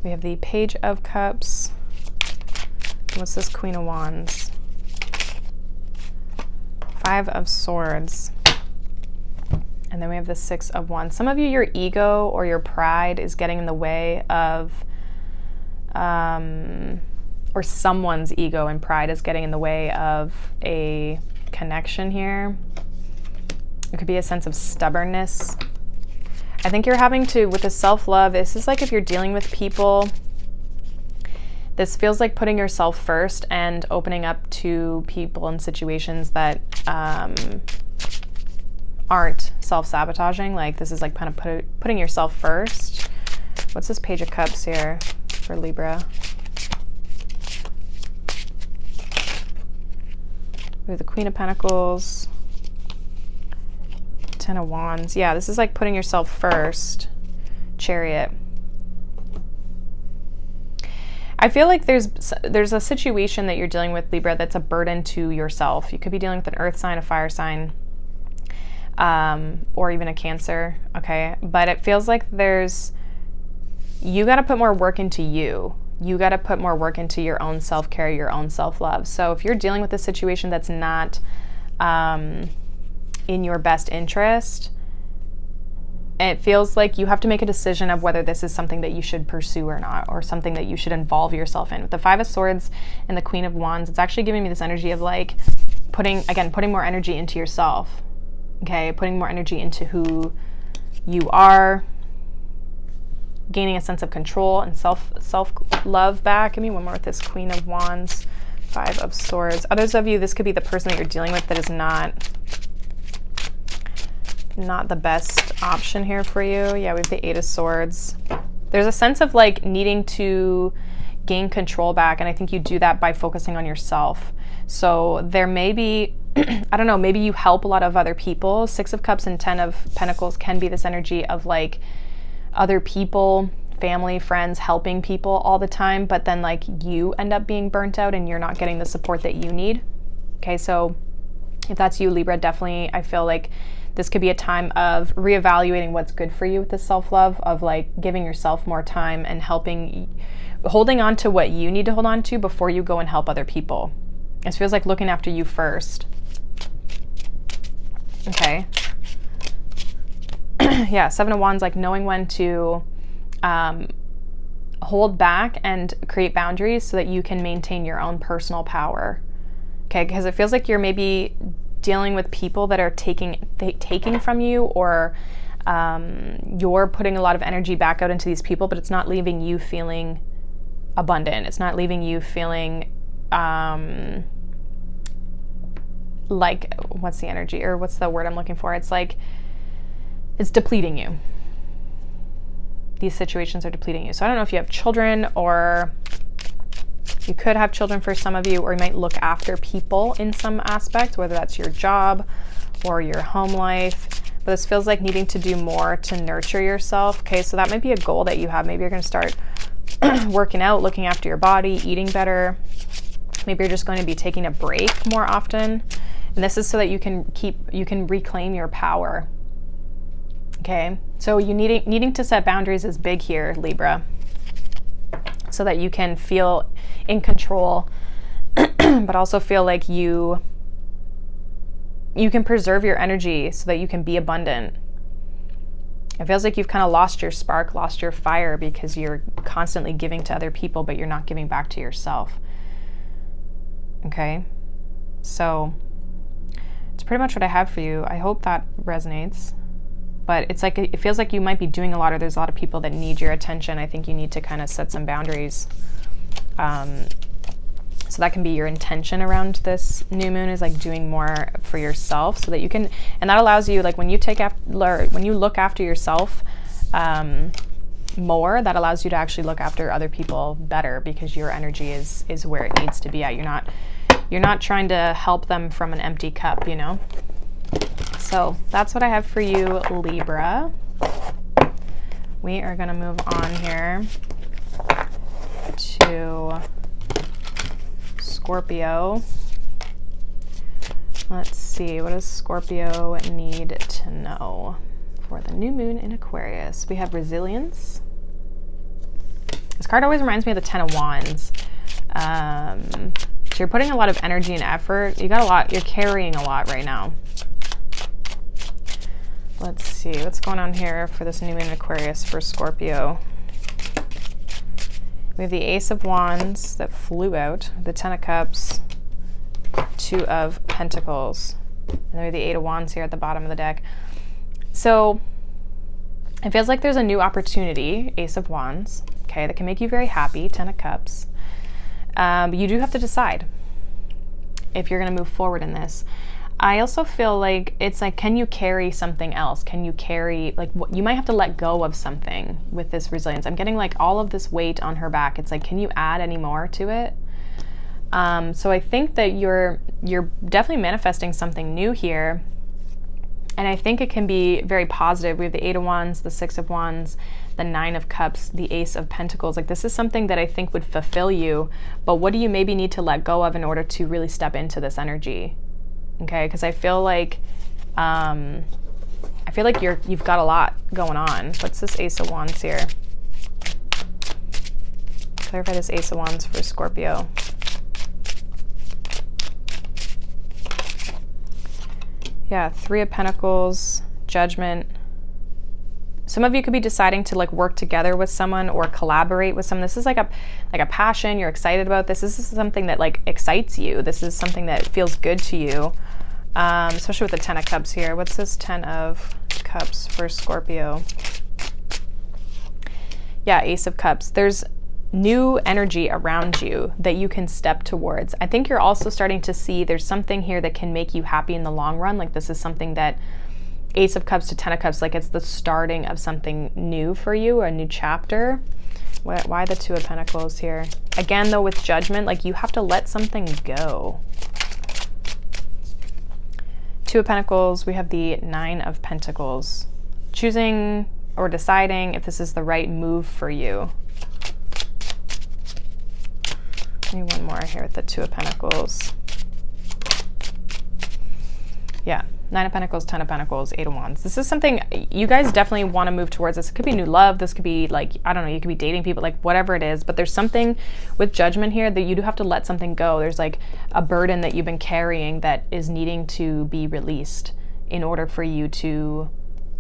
We have the Page of Cups. What's this Queen of Wands? 5 of Swords. And then we have the 6 of Wands. Some of you, your ego or your pride is getting in the way of, or someone's ego and pride is getting in the way of a connection here. It could be a sense of stubbornness. I think you're having to, with the self-love, this is like if you're dealing with people, this feels like putting yourself first and opening up to people and situations that aren't self-sabotaging. Like this is like kind of putting yourself first. What's this Page of Cups here for Libra? We have the Queen of Pentacles. 10 of Wands. Yeah, this is like putting yourself first. Chariot. I feel like there's a situation that you're dealing with, Libra, that's a burden to yourself. You could be dealing with an earth sign, a fire sign, or even a Cancer, okay? But it feels like you got to put more work into you. You got to put more work into your own self-care, your own self-love. So if you're dealing with a situation that's not in your best interest, it feels like you have to make a decision of whether this is something that you should pursue or not, or something that you should involve yourself in. With the 5 of Swords and the Queen of Wands, it's actually giving me this energy of like putting more energy into yourself, okay? Putting more energy into who you are, gaining a sense of control and self-love back. Give me one more with this Queen of Wands, 5 of Swords. Others of you, this could be the person that you're dealing with that is not the best option here for you. Yeah, we have the 8 of Swords. There's a sense of like needing to gain control back, and I think you do that by focusing on yourself. So there may be, I don't know, maybe you help a lot of other people. 6 of Cups and 10 of Pentacles can be this energy of like other people, family, friends, helping people all the time, but then like you end up being burnt out and you're not getting the support that you need. Okay, so if that's you, Libra, definitely I feel like this could be a time of reevaluating what's good for you with the self-love, of like giving yourself more time and holding on to what you need to hold on to before you go and help other people. It feels like looking after you first. Okay. Yeah, 7 of Wands, like knowing when to hold back and create boundaries so that you can maintain your own personal power. Okay, because it feels like you're maybe dealing with people that are taking from you, or you're putting a lot of energy back out into these people, but it's not leaving you feeling abundant. It's not leaving you feeling like, what's the energy, or what's the word I'm looking for? It's like it's depleting you. These situations are depleting you. So I don't know if you have children, or you could have children for some of you, or you might look after people in some aspect, whether that's your job or your home life. But this feels like needing to do more to nurture yourself. Okay, so that might be a goal that you have. Maybe you're going to start working out, looking after your body, eating better. Maybe you're just going to be taking a break more often. And this is so that you can reclaim your power. Okay, so you needing to set boundaries is big here, Libra, so that you can feel in control, but also feel like you can preserve your energy so that you can be abundant. It feels like you've kind of lost your spark, lost your fire, because you're constantly giving to other people, but you're not giving back to yourself. Okay, so it's pretty much what I have for you. I hope that resonates. But it's like, it feels like you might be doing a lot, or there's a lot of people that need your attention. I think you need to kind of set some boundaries. So that can be your intention around this new moon, is like doing more for yourself, so that you can, and that allows you, like when you look after yourself more, that allows you to actually look after other people better, because your energy is where it needs to be at. You're not trying to help them from an empty cup, you know? So that's what I have for you, Libra. We are going to move on here to Scorpio. Let's see, what does Scorpio need to know for the new moon in Aquarius? We have resilience. This card always reminds me of the Ten of Wands. So you're putting a lot of energy and effort. You got a lot, you're carrying a lot right now. Let's see, what's going on here for this new moon in Aquarius for Scorpio? We have the Ace of Wands that flew out, the Ten of Cups, Two of Pentacles, and then we have the Eight of Wands here at the bottom of the deck. So it feels like there's a new opportunity, Ace of Wands, okay, that can make you very happy, Ten of Cups. But you do have to decide if you're going to move forward in this. I also feel like it's like, can you carry something else? Can you carry, like, what, you might have to let go of something with this resilience. I'm getting like all of this weight on her back. It's like, can you add any more to it? So I think that you're definitely manifesting something new here. And I think it can be very positive. We have the Eight of Wands, the Six of Wands, the Nine of Cups, the Ace of Pentacles. Like, this is something that I think would fulfill you. But what do you maybe need to let go of in order to really step into this energy? Okay, because I feel like you've got a lot going on. What's this Ace of Wands here? Clarify this Ace of Wands for Scorpio. Yeah, Three of Pentacles, Judgment. Some of you could be deciding to like work together with someone or collaborate with someone. This is like a passion. You're excited about this. This is something that like excites you. This is something that feels good to you. Especially with the Ten of Cups here. What's this Ten of Cups for Scorpio? Yeah, Ace of Cups. There's new energy around you that you can step towards. I think you're also starting to see there's something here that can make you happy in the long run. Like, this is something that Ace of Cups to Ten of Cups, like it's the starting of something new for you, a new chapter. Why the Two of Pentacles here? Again, though, with Judgment, like you have to let something go. Two of Pentacles, we have the Nine of Pentacles. Choosing or deciding if this is the right move for you. Maybe one more here with the Two of Pentacles. Yeah, Nine of Pentacles, Ten of Pentacles, Eight of Wands. This is something you guys definitely want to move towards. This could be new love. This could be like, I don't know, you could be dating people, like whatever it is. But there's something with Judgment here that you do have to let something go. There's like a burden that you've been carrying that is needing to be released in order for you to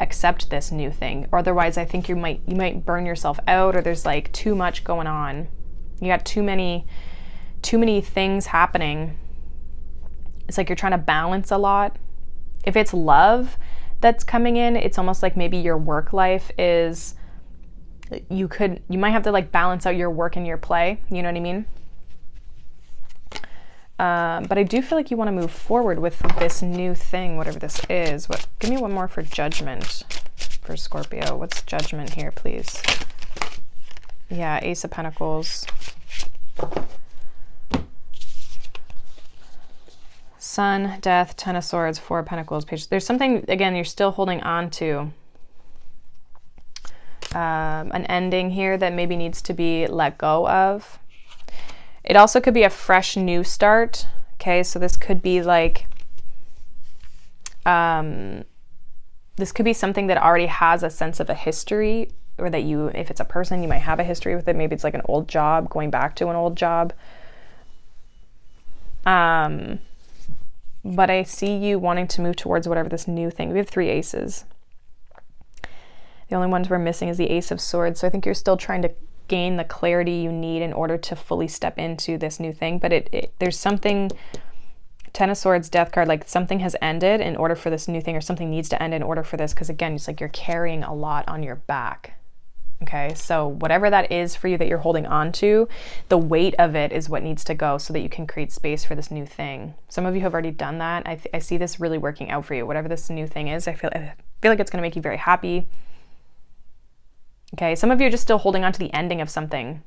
accept this new thing. Or otherwise, I think you might burn yourself out, or there's like too much going on. You got too many things happening. It's like you're trying to balance a lot. If it's love that's coming in, it's almost like maybe your work life is, you might have to like balance out your work and your play. You know what I mean? But I do feel like you want to move forward with this new thing, whatever this is. Give me one more for Judgment. for Scorpio. What's judgment here, please? Yeah, Ace of Pentacles. Sun, Death, Ten of Swords, Four of Pentacles, Page. There's something, again, you're still holding on to. An ending here that maybe needs to be let go of. It also could be a fresh new start. Okay, so this could be like, this could be something that already has a sense of a history, or that you, if it's a person, you might have a history with it. Maybe it's like an old job, going back to an old job. But I see you wanting to move towards whatever this new thing. We have 3 aces. The only ones we're missing is the Ace of Swords. So I think you're still trying to gain the clarity you need in order to fully step into this new thing. But there's something, Ten of Swords, Death card, like something has ended in order for this new thing, or something needs to end in order for this. Because again, it's like you're carrying a lot on your back. Okay, so whatever that is for you that you're holding on to, the weight of it is what needs to go so that you can create space for this new thing. Some of you have already done that. I see this really working out for you. Whatever this new thing is, I feel like it's going to make you very happy. Okay, some of you are just still holding on to the ending of something.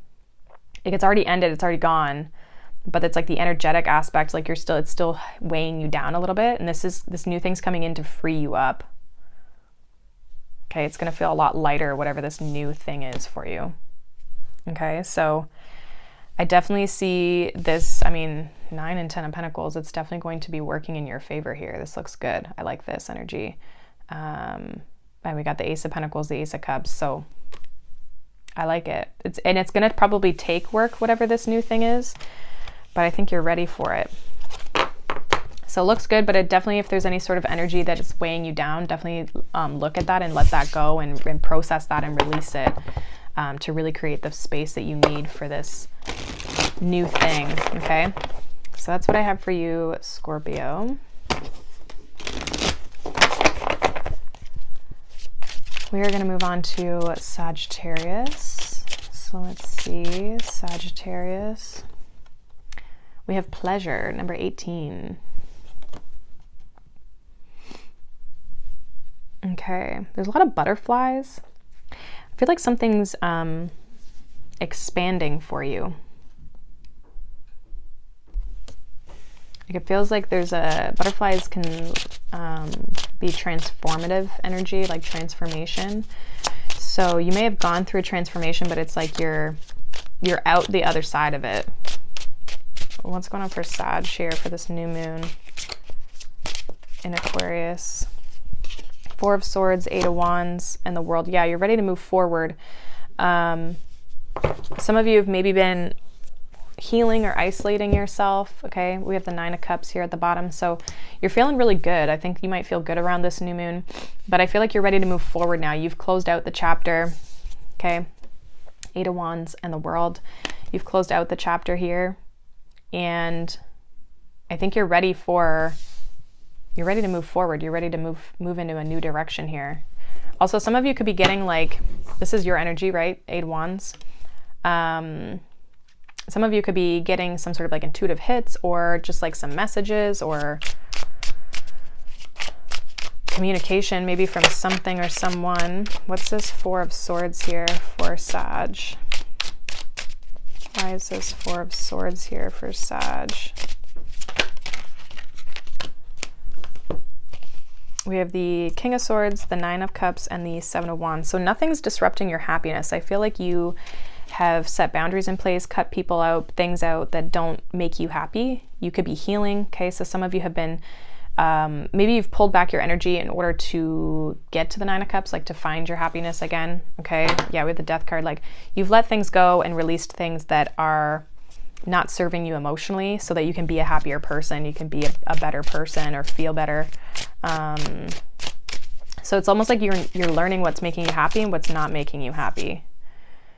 Like it's already ended, it's already gone, but it's like the energetic aspect, like it's still weighing you down a little bit. And this new thing's coming in to free you up. Okay, it's going to feel a lot lighter, whatever this new thing is for you. Okay, so I definitely see this, I mean, 9 and 10 of Pentacles, it's definitely going to be working in your favor here. This looks good. I like this energy. And we got the Ace of Pentacles, the Ace of Cups, so I like it. It's going to probably take work, whatever this new thing is, but I think you're ready for it. So it looks good, but it definitely, if there's any sort of energy that is weighing you down, definitely look at that and let that go and process that and release it to really create the space that you need for this new thing, okay? So that's what I have for you, Scorpio. We are going to move on to Sagittarius. So let's see, Sagittarius. We have pleasure, number 18. Okay, there's a lot of butterflies. I feel like something's expanding for you. Like it feels like there's butterflies can be transformative energy, like transformation. So you may have gone through a transformation, but it's like you're out the other side of it. What's going on for Sag here for this new moon in Aquarius? 4 of Swords, 8 of Wands, and the World. Yeah, you're ready to move forward. Some of you have maybe been healing or isolating yourself. Okay, we have the 9 of Cups here at the bottom, so you're feeling really good. I think you might feel good around this new moon, but I feel like you're ready to move forward now. You've closed out the chapter. Okay, 8 of Wands and the World. You've closed out the chapter here, and I think you're ready to move forward. You're ready to move into a new direction here. Also, some of you could be getting like, this is your energy, right? 8 of Wands. Some of you could be getting some sort of like intuitive hits, or just like some messages or communication, maybe from something or someone. What's this 4 of Swords here for Sag? Why is this 4 of Swords here for Sag? We have the King of Swords, the 9 of Cups, and the 7 of Wands. So nothing's disrupting your happiness. I feel like you have set boundaries in place, cut people out, things out that don't make you happy. You could be healing. Okay, so some of you have been, maybe you've pulled back your energy in order to get to the 9 of Cups, like to find your happiness again. Okay, yeah, we have the Death card. Like you've let things go and released things that are not serving you emotionally, so that you can be a happier person, you can be a better person or feel better. So it's almost like you're learning what's making you happy and what's not making you happy.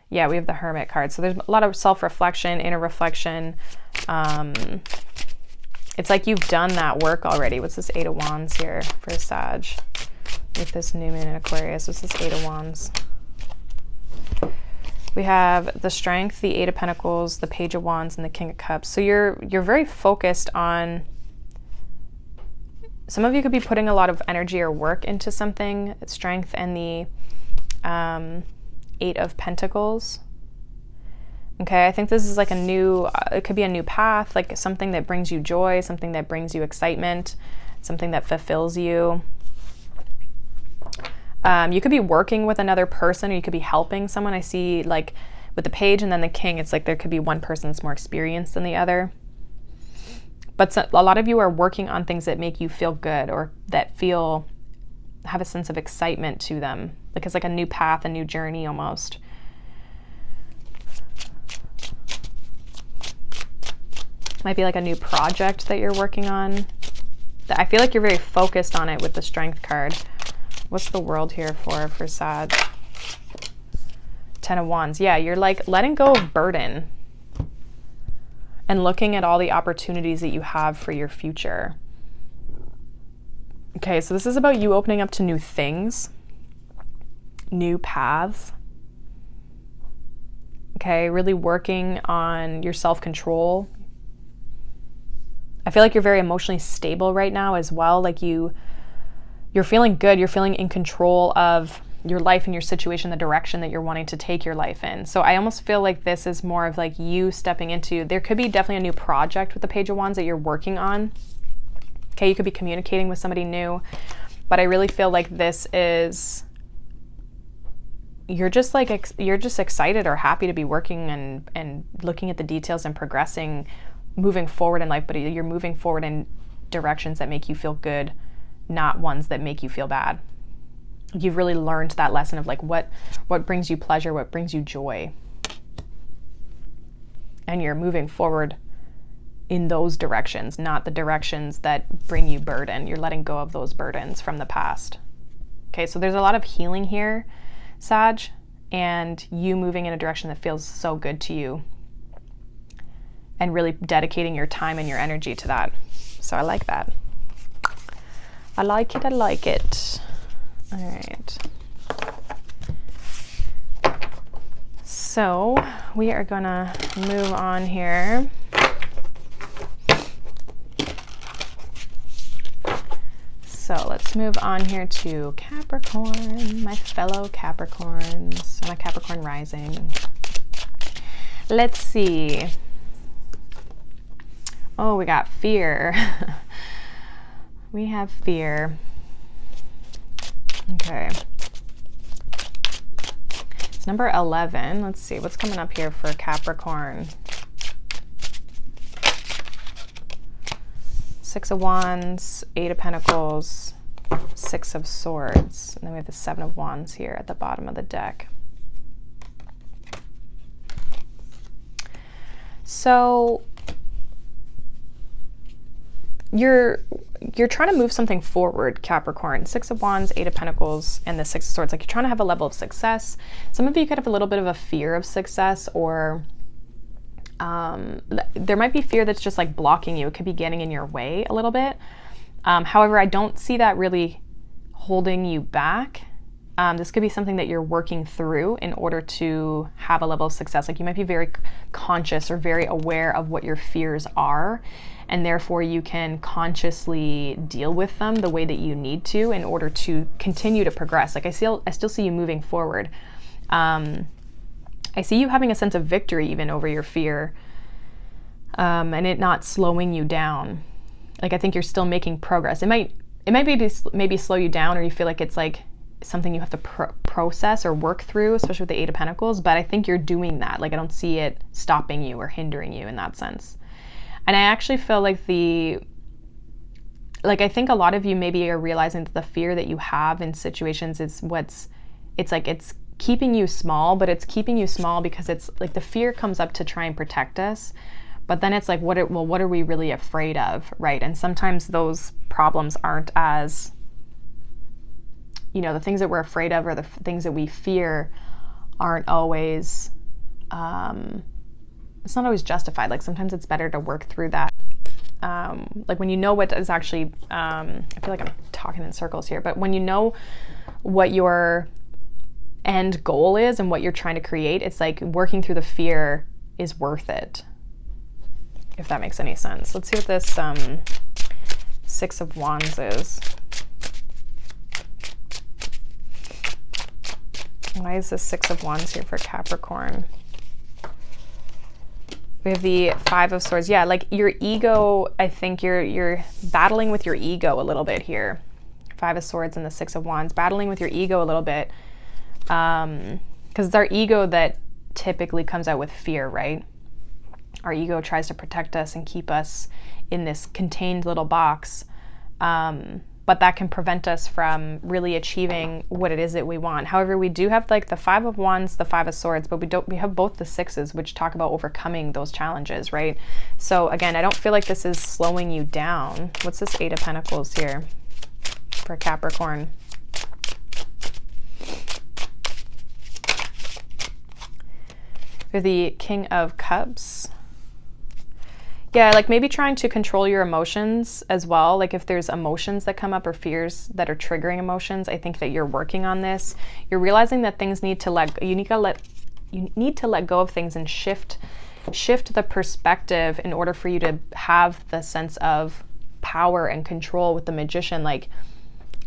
Yeah, we have the Hermit card. So there's a lot of self-reflection, inner reflection. It's like you've done that work already. What's this 8 of Wands here for Sag with this new moon in Aquarius? What's this 8 of Wands? We have the Strength, the 8 of Pentacles, the Page of Wands, and the King of Cups. So you're very focused on some of you could be putting a lot of energy or work into something, strength, and the Eight of Pentacles. Okay, I think this is like a new, it could be a new path, like something that brings you joy, something that brings you excitement, something that fulfills you. You could be working with another person, or you could be helping someone. I see like with the Page and then the King, it's like there could be one person that's more experienced than the other. But so, a lot of you are working on things that make you feel good, or that have a sense of excitement to them. Like it's like a new path, a new journey almost. Might be like a new project that you're working on. I feel like you're very focused on it with the Strength card. What's the World here for Sag? Ten of Wands. Yeah, you're like letting go of burden and looking at all the opportunities that you have for your future. Okay, so this is about you opening up to new things, new paths. Okay, really working on your self-control. I feel like you're very emotionally stable right now as well. Like you're feeling good. You're feeling in control of your life and your situation, the direction that you're wanting to take your life in. So I almost feel like this is more of like you stepping into, there could be definitely a new project with the Page of Wands that you're working on. Okay, you could be communicating with somebody new, but I really feel like this is, you're just excited or happy to be working and looking at the details and progressing, moving forward in life, but you're moving forward in directions that make you feel good, not ones that make you feel bad. You've really learned that lesson of like what brings you pleasure, what brings you joy. And you're moving forward in those directions, not the directions that bring you burden. You're letting go of those burdens from the past. Okay, so there's a lot of healing here, Sag, and you moving in a direction that feels so good to you and really dedicating your time and your energy to that. So I like that. I like it, I like it. All right. So we are gonna move on here. So let's move on here to Capricorn, my fellow Capricorns, my Capricorn rising. Let's see. Oh, we got fear. We have fear. Okay. It's number 11. Let's see what's coming up here for Capricorn. Six of Wands, Eight of Pentacles, Six of Swords, and then we have the Seven of Wands here at the bottom of the deck. So you're trying to move something forward, Capricorn. Six of Wands, Eight of Pentacles, and the Six of Swords. Like you're trying to have a level of success. Some of you could have a little bit of a fear of success, or there might be fear that's just like blocking you. It could be getting in your way a little bit. However, I don't see that really holding you back. This could be something that you're working through in order to have a level of success. Like you might be very conscious or very aware of what your fears are, and therefore you can consciously deal with them the way that you need to in order to continue to progress. Like I still see you moving forward. I see you having a sense of victory even over your fear, and it not slowing you down. Like I think you're still making progress. It might maybe slow you down, or you feel like it's like something you have to process or work through, especially with the Eight of Pentacles, but I think you're doing that. Like I don't see it stopping you or hindering you in that sense. And I actually feel like I think a lot of you maybe are realizing that the fear that you have in situations is it's keeping you small, but it's keeping you small because it's like the fear comes up to try and protect us. But then it's like, what are we really afraid of, right? And sometimes those problems aren't as, the things that we're afraid of or the things that we fear aren't always, it's not always justified. Like sometimes it's better to work through that. Like when you know what is actually, I feel like I'm talking in circles here, but when you know what your end goal is and what you're trying to create, it's like working through the fear is worth it, if that makes any sense. Let's see what this Six of Wands is. Why is the Six of Wands here for Capricorn? We have the Five of Swords. Yeah, like your ego, I think you're battling with your ego a little bit here. Five of Swords and the Six of Wands, battling with your ego a little bit. Because it's our ego that typically comes out with fear, right? Our ego tries to protect us and keep us in this contained little box. But that can prevent us from really achieving what it is that we want. However, we do have like the Five of Wands, the Five of Swords, but we have both the sixes, which talk about overcoming those challenges, right? So again, I don't feel like this is slowing you down. What's this Eight of Pentacles here for Capricorn? We have the King of Cups. Yeah, like maybe trying to control your emotions as well. Like if there's emotions that come up or fears that are triggering emotions, I think that you're working on this. You're realizing that things need to you need to let go of things and shift the perspective in order for you to have the sense of power and control with the Magician. Like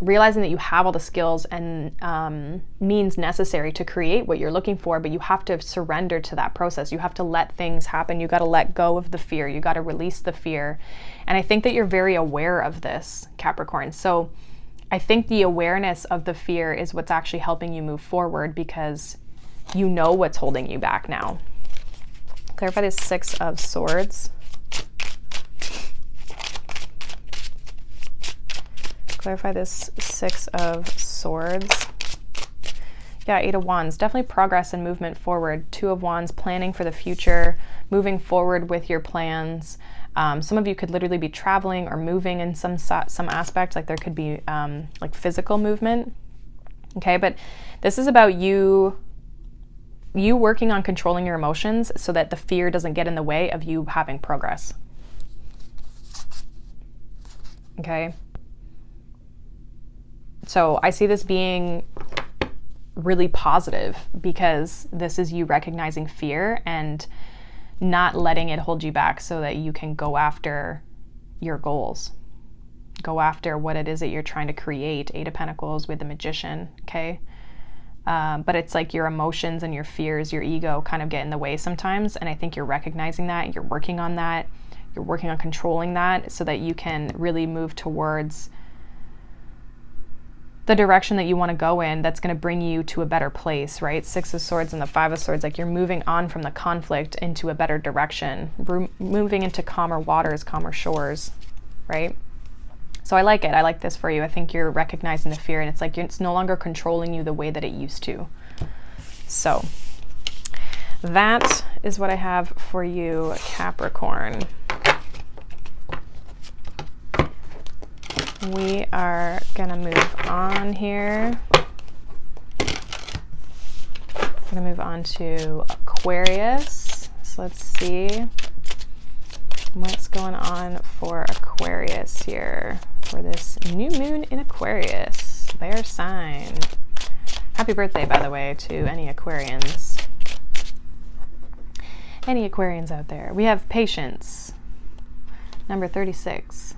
realizing that you have all the skills and means necessary to create what you're looking for, but you have to surrender to that process. You have to let things happen. You got to let go of the fear. You got to release the fear. And I think that you're very aware of this, Capricorn. So I think the awareness of the fear is what's actually helping you move forward, because you know what's holding you back now. Clarify this Six of Swords. Clarify this Six of Swords. Yeah, Eight of Wands. Definitely progress and movement forward. Two of Wands, planning for the future, moving forward with your plans. Some of you could literally be traveling or moving in some aspect. Like there could be like physical movement. Okay, but this is about you working on controlling your emotions so that the fear doesn't get in the way of you having progress. Okay. So I see this being really positive, because this is you recognizing fear and not letting it hold you back so that you can go after your goals. Go after what it is that you're trying to create. Eight of Pentacles with the Magician, okay? But it's like your emotions and your fears, your ego kind of get in the way sometimes. And I think you're recognizing that, you're working on that, you're working on controlling that so that you can really move towards the direction that you want to go in, that's going to bring you to a better place, right? Six of Swords and the Five of Swords, like you're moving on from the conflict into a better direction, moving into calmer waters, calmer shores, right? So I like it. I like this for you. I think you're recognizing the fear, and it's like it's no longer controlling you the way that it used to. So that is what I have for you, Capricorn. We are gonna move on here. I'm gonna move on to Aquarius. So let's see what's going on for Aquarius here for this new moon in Aquarius, their sign. Happy birthday, by the way, to any Aquarians. Any Aquarians out there. We have Patience, number 36.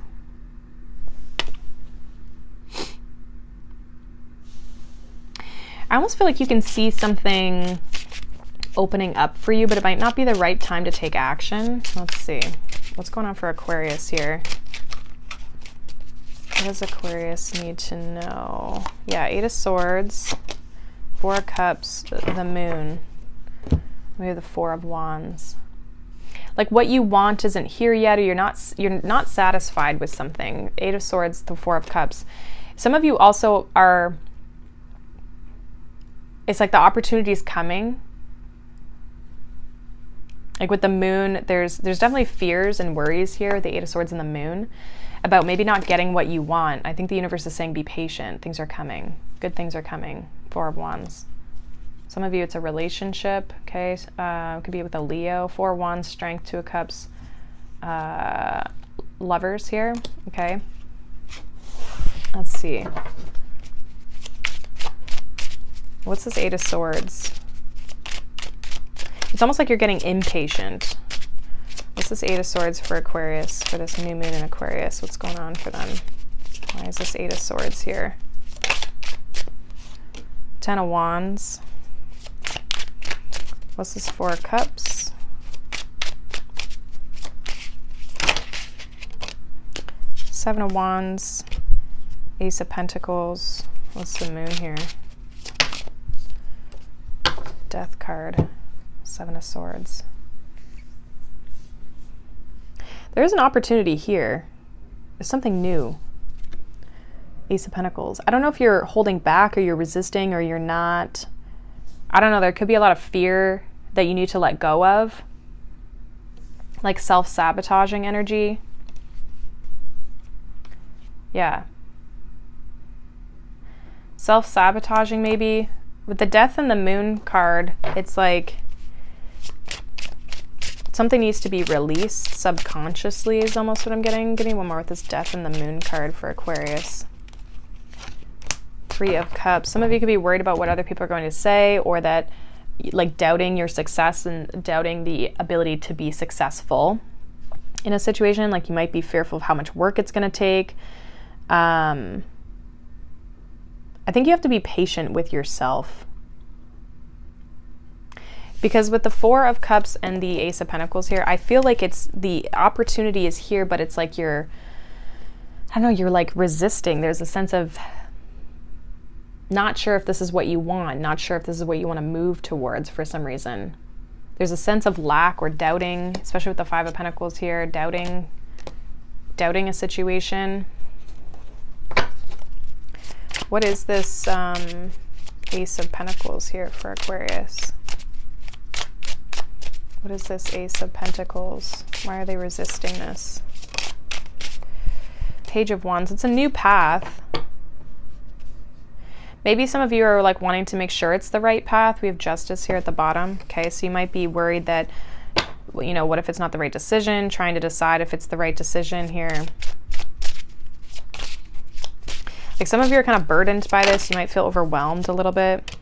I almost feel like you can see something opening up for you, but it might not be the right time to take action. Let's see. What's going on for Aquarius here? What does Aquarius need to know? Yeah, Eight of Swords, Four of Cups, the Moon. We have the Four of Wands. Like what you want isn't here yet, or you're not satisfied with something. Eight of Swords, the Four of Cups. Some of you also are, it's like the opportunity is coming. Like with the Moon, there's definitely fears and worries here, the Eight of Swords and the Moon, about maybe not getting what you want. I think the universe is saying be patient. Things are coming. Good things are coming. Four of Wands. Some of you, it's a relationship, okay? It could be with a Leo. Four of Wands, Strength, Two of Cups, Lovers here, okay? Let's see. What's this Eight of Swords? It's almost like you're getting impatient. What's this Eight of Swords for Aquarius, for this new moon in Aquarius? What's going on for them? Why is this Eight of Swords here? Ten of Wands. What's this Four of Cups? Seven of Wands. Ace of Pentacles. What's the moon here? Death card. Seven of Swords. There's an opportunity here. There's something new. Ace of Pentacles. I don't know if you're holding back or you're resisting or you're not. I don't know. There could be a lot of fear that you need to let go of. Like self-sabotaging energy. Yeah. Self-sabotaging maybe. With the Death and the Moon card, it's like something needs to be released subconsciously is almost what I'm getting. Give me one more with this Death and the Moon card for Aquarius. Three of Cups. Some of you could be worried about what other people are going to say, or that like doubting your success and doubting the ability to be successful in a situation. Like you might be fearful of how much work it's going to take. I think you have to be patient with yourself. Because with the Four of Cups and the Ace of Pentacles here, I feel like it's the opportunity is here, but it's like you're, I don't know, you're like resisting. There's a sense of not sure if this is what you want, not sure if this is what you want to move towards for some reason. There's a sense of lack or doubting, especially with the Five of Pentacles here, doubting a situation. What is this Ace of Pentacles here for Aquarius? What is this Ace of Pentacles? Why are they resisting this? Page of Wands. It's a new path. Maybe some of you are like wanting to make sure it's the right path. We have Justice here at the bottom. Okay, so you might be worried that, you know, what if it's not the right decision? Trying to decide if it's the right decision here. Like some of you are kind of burdened by this. You might feel overwhelmed a little bit.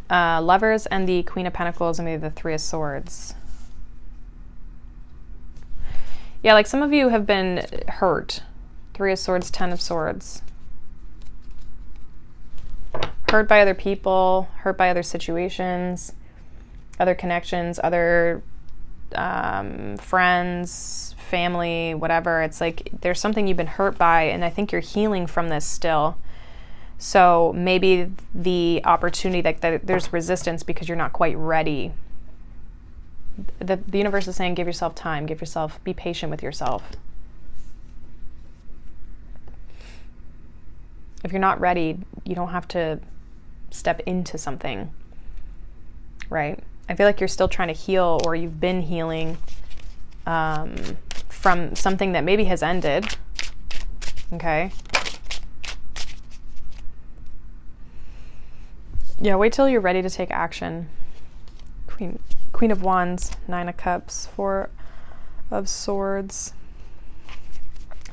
Lovers and the Queen of Pentacles and maybe the Three of Swords. Yeah, like some of you have been hurt. Three of Swords, Ten of Swords. Hurt by other people, hurt by other situations, other connections, other friends, family, whatever. It's like there's something you've been hurt by, and I think you're healing from this still. So maybe the opportunity that there's resistance because you're not quite ready. The universe is saying, give yourself time, be patient with yourself. If you're not ready, you don't have to step into something, right? I feel like you're still trying to heal, or you've been healing from something that maybe has ended, okay? Yeah, wait till you're ready to take action. Queen of Wands, Nine of Cups, Four of Swords.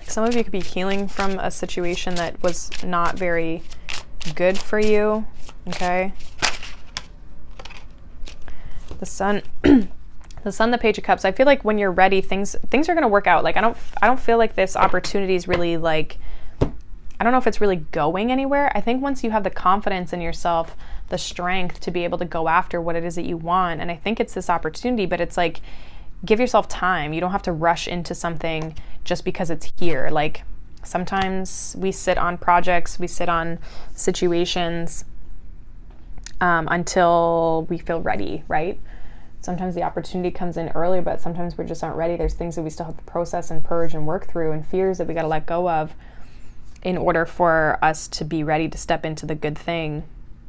Some of you could be healing from a situation that was not very good for you, okay? The Sun, the Sun, the Page of Cups. I feel like when you're ready, things are going to work out. Like I don't feel like this opportunity is really like, I don't know if it's really going anywhere. I think once you have the confidence in yourself, the strength to be able to go after what it is that you want, and I think it's this opportunity, but it's like, give yourself time. You don't have to rush into something just because it's here. Like sometimes we sit on projects, we sit on situations until we feel ready, right? Sometimes the opportunity comes in early, but sometimes we just aren't ready. There's things that we still have to process and purge and work through, and fears that we got to let go of in order for us to be ready to step into the good thing.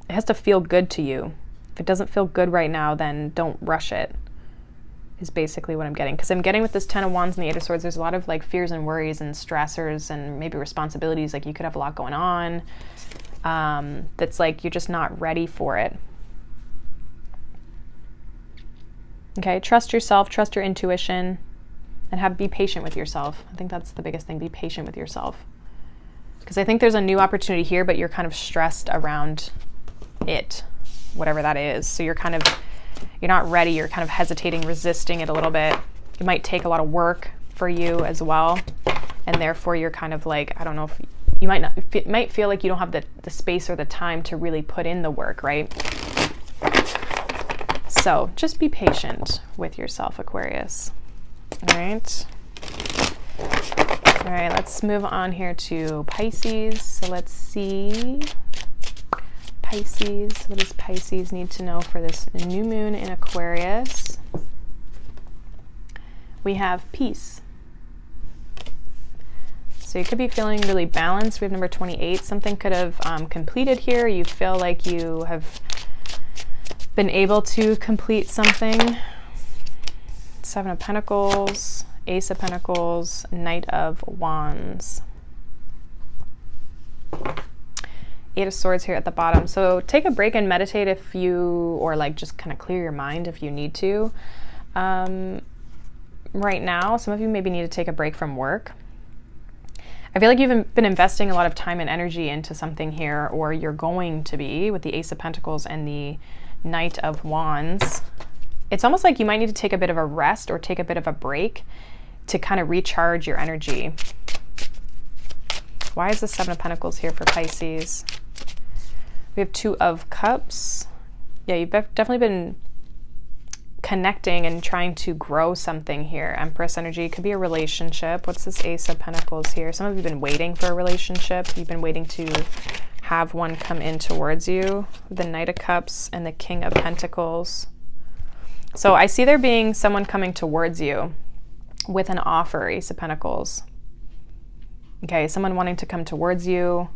It has to feel good to you. If it doesn't feel good right now, then don't rush it, is basically what I'm getting. Because I'm getting with this Ten of Wands and the Eight of Swords, there's a lot of like fears and worries and stressors and maybe responsibilities. Like you could have a lot going on that's like you're just not ready for it. Okay, trust yourself, trust your intuition, and be patient with yourself. I think that's the biggest thing. Be patient with yourself. Because I think there's a new opportunity here, but you're kind of stressed around it, whatever that is. So you're not ready. You're kind of hesitating, resisting it a little bit. it might take a lot of work for you as well. And therefore you're kind of like, I don't know if you might feel like you don't have the space or the time to really put in the work, right? So just be patient with yourself, Aquarius. All right. All right, let's move on here to Pisces. So let's see. Pisces, what does Pisces need to know for this new moon in Aquarius? We have peace. So you could be feeling really balanced. We have number 28. Something could have completed here. You feel like you have been able to complete something. Seven of Pentacles, Ace of Pentacles, Knight of Wands. Eight of Swords here at the bottom. So take a break and meditate if you, or like just kind of clear your mind if you need to. Right now, some of you maybe need to take a break from work. I feel like you've been investing a lot of time and energy into something here, or you're going to be with the Ace of Pentacles and the Knight of Wands. It's almost like you might need to take a bit of a rest or take a bit of a break to kind of recharge your energy. Why is the Seven of Pentacles here for Pisces? We have Two of Cups. Yeah, you've definitely been connecting and trying to grow something here. Empress energy could be a relationship. What's this Ace of Pentacles here? Some of you have been waiting for a relationship. You've been waiting to have one come in towards you. The Knight of Cups and the King of Pentacles. So I see there being someone coming towards you with an offer, Ace of Pentacles. Okay, someone wanting to come towards you.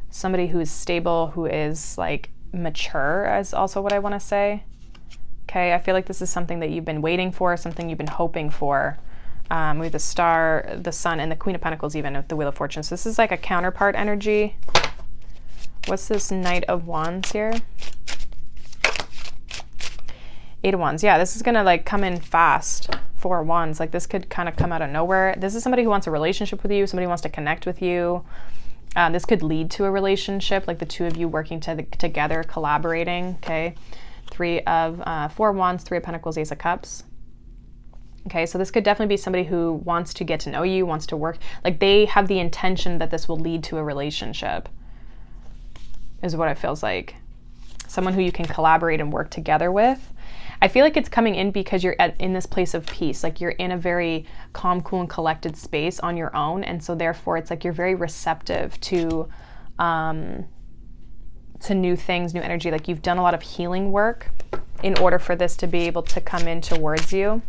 Somebody who's stable, who is like mature is also what I want to say. Okay, I feel like this is something that you've been waiting for, something you've been hoping for. We have the Star, the Sun, and the Queen of Pentacles even with the Wheel of Fortune. So this is like a counterpart energy. What's this Knight of Wands here? Eight of Wands. Yeah, this is going to like come in fast. Four of Wands. Like this could kind of come out of nowhere. This is somebody who wants a relationship with you. Somebody who wants to connect with you. This could lead to a relationship, like the two of you working together, collaborating. Okay. Four of Wands, Three of Pentacles, Ace of Cups. Okay, so this could definitely be somebody who wants to get to know you, wants to work. Like they have the intention that this will lead to a relationship, is what it feels like. Someone who you can collaborate and work together with. I feel like it's coming in because you're in this place of peace. Like you're in a very calm, cool, and collected space on your own. And so therefore it's like you're very receptive to new things, new energy. Like you've done a lot of healing work in order for this to be able to come in towards you.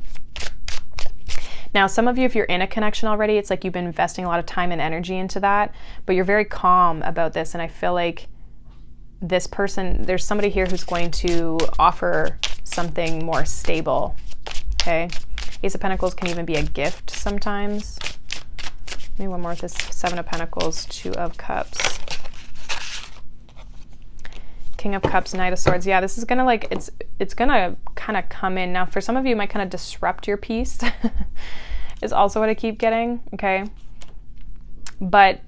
Now, some of you, if you're in a connection already, it's like you've been investing a lot of time and energy into that, but you're very calm about this. And I feel like this person, there's somebody here who's going to offer something more stable. Okay. Ace of Pentacles can even be a gift sometimes. Maybe one more with this Seven of Pentacles, Two of Cups. King of Cups, Knight of Swords. Yeah, this is gonna like, it's gonna kind of come in. Now, for some of you, it might kind of disrupt your peace is also what I keep getting, okay? But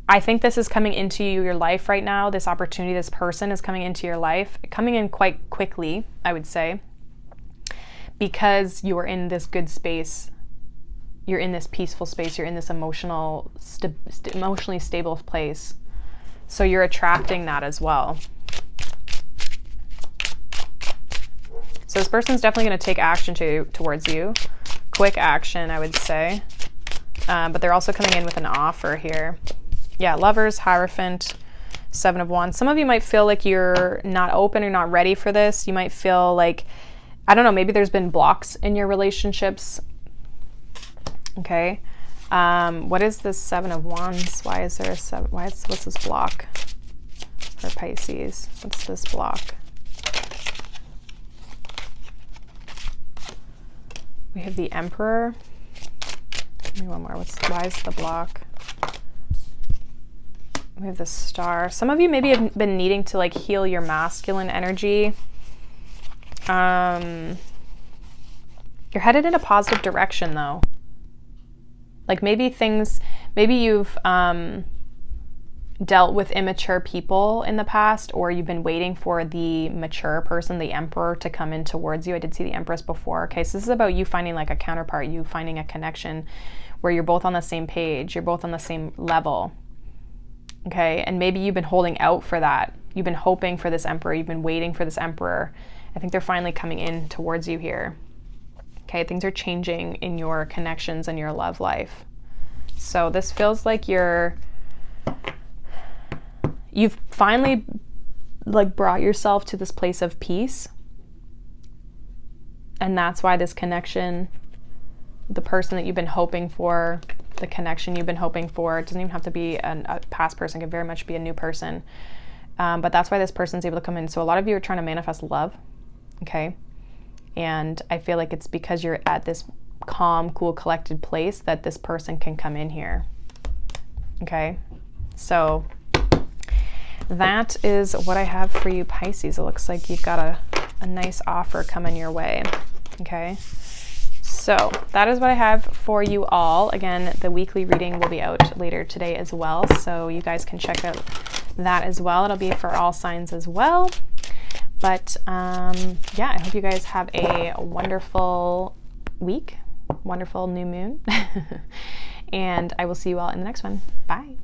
I think this is coming into your life right now. This opportunity, this person is coming into your life, coming in quite quickly, I would say, because you're in this good space. You're in this peaceful space. You're in this emotionally stable place. So you're attracting that as well. So this person's definitely going to take action towards you. Quick action, I would say. But they're also coming in with an offer here. Yeah, Lovers, Hierophant, Seven of Wands. Some of you might feel like you're not open or not ready for this. You might feel like, I don't know, maybe there's been blocks in your relationships. Okay. What is this Seven of Wands? Why is there a seven? What's this block for Pisces? What's this block? We have the Emperor. Give me one more. Why is the block? We have the Star. Some of you maybe have been needing to like heal your masculine energy. You're headed in a positive direction though. Like maybe you've dealt with immature people in the past, or you've been waiting for the mature person, the Emperor, to come in towards you. I did see the Empress before. Okay, so this is about you finding like a counterpart, you finding a connection where you're both on the same page, you're both on the same level. Okay, and maybe you've been holding out for that. You've been hoping for this Emperor, you've been waiting for this Emperor. I think they're finally coming in towards you here. Okay, things are changing in your connections and your love life. So this feels like you've finally like brought yourself to this place of peace. And that's why this connection, the person that you've been hoping for, the connection you've been hoping for, it doesn't even have to be a past person, it could very much be a new person. But that's why this person's able to come in. So a lot of you are trying to manifest love, okay? And I feel like it's because you're at this calm, cool, collected place that this person can come in here, okay? So that is what I have for you, Pisces. It looks like you've got a nice offer coming your way, okay? So that is what I have for you all. Again, the weekly reading will be out later today as well, so you guys can check out that as well. It'll be for all signs as well. But yeah, I hope you guys have a wonderful week, wonderful new moon, and I will see you all in the next one. Bye.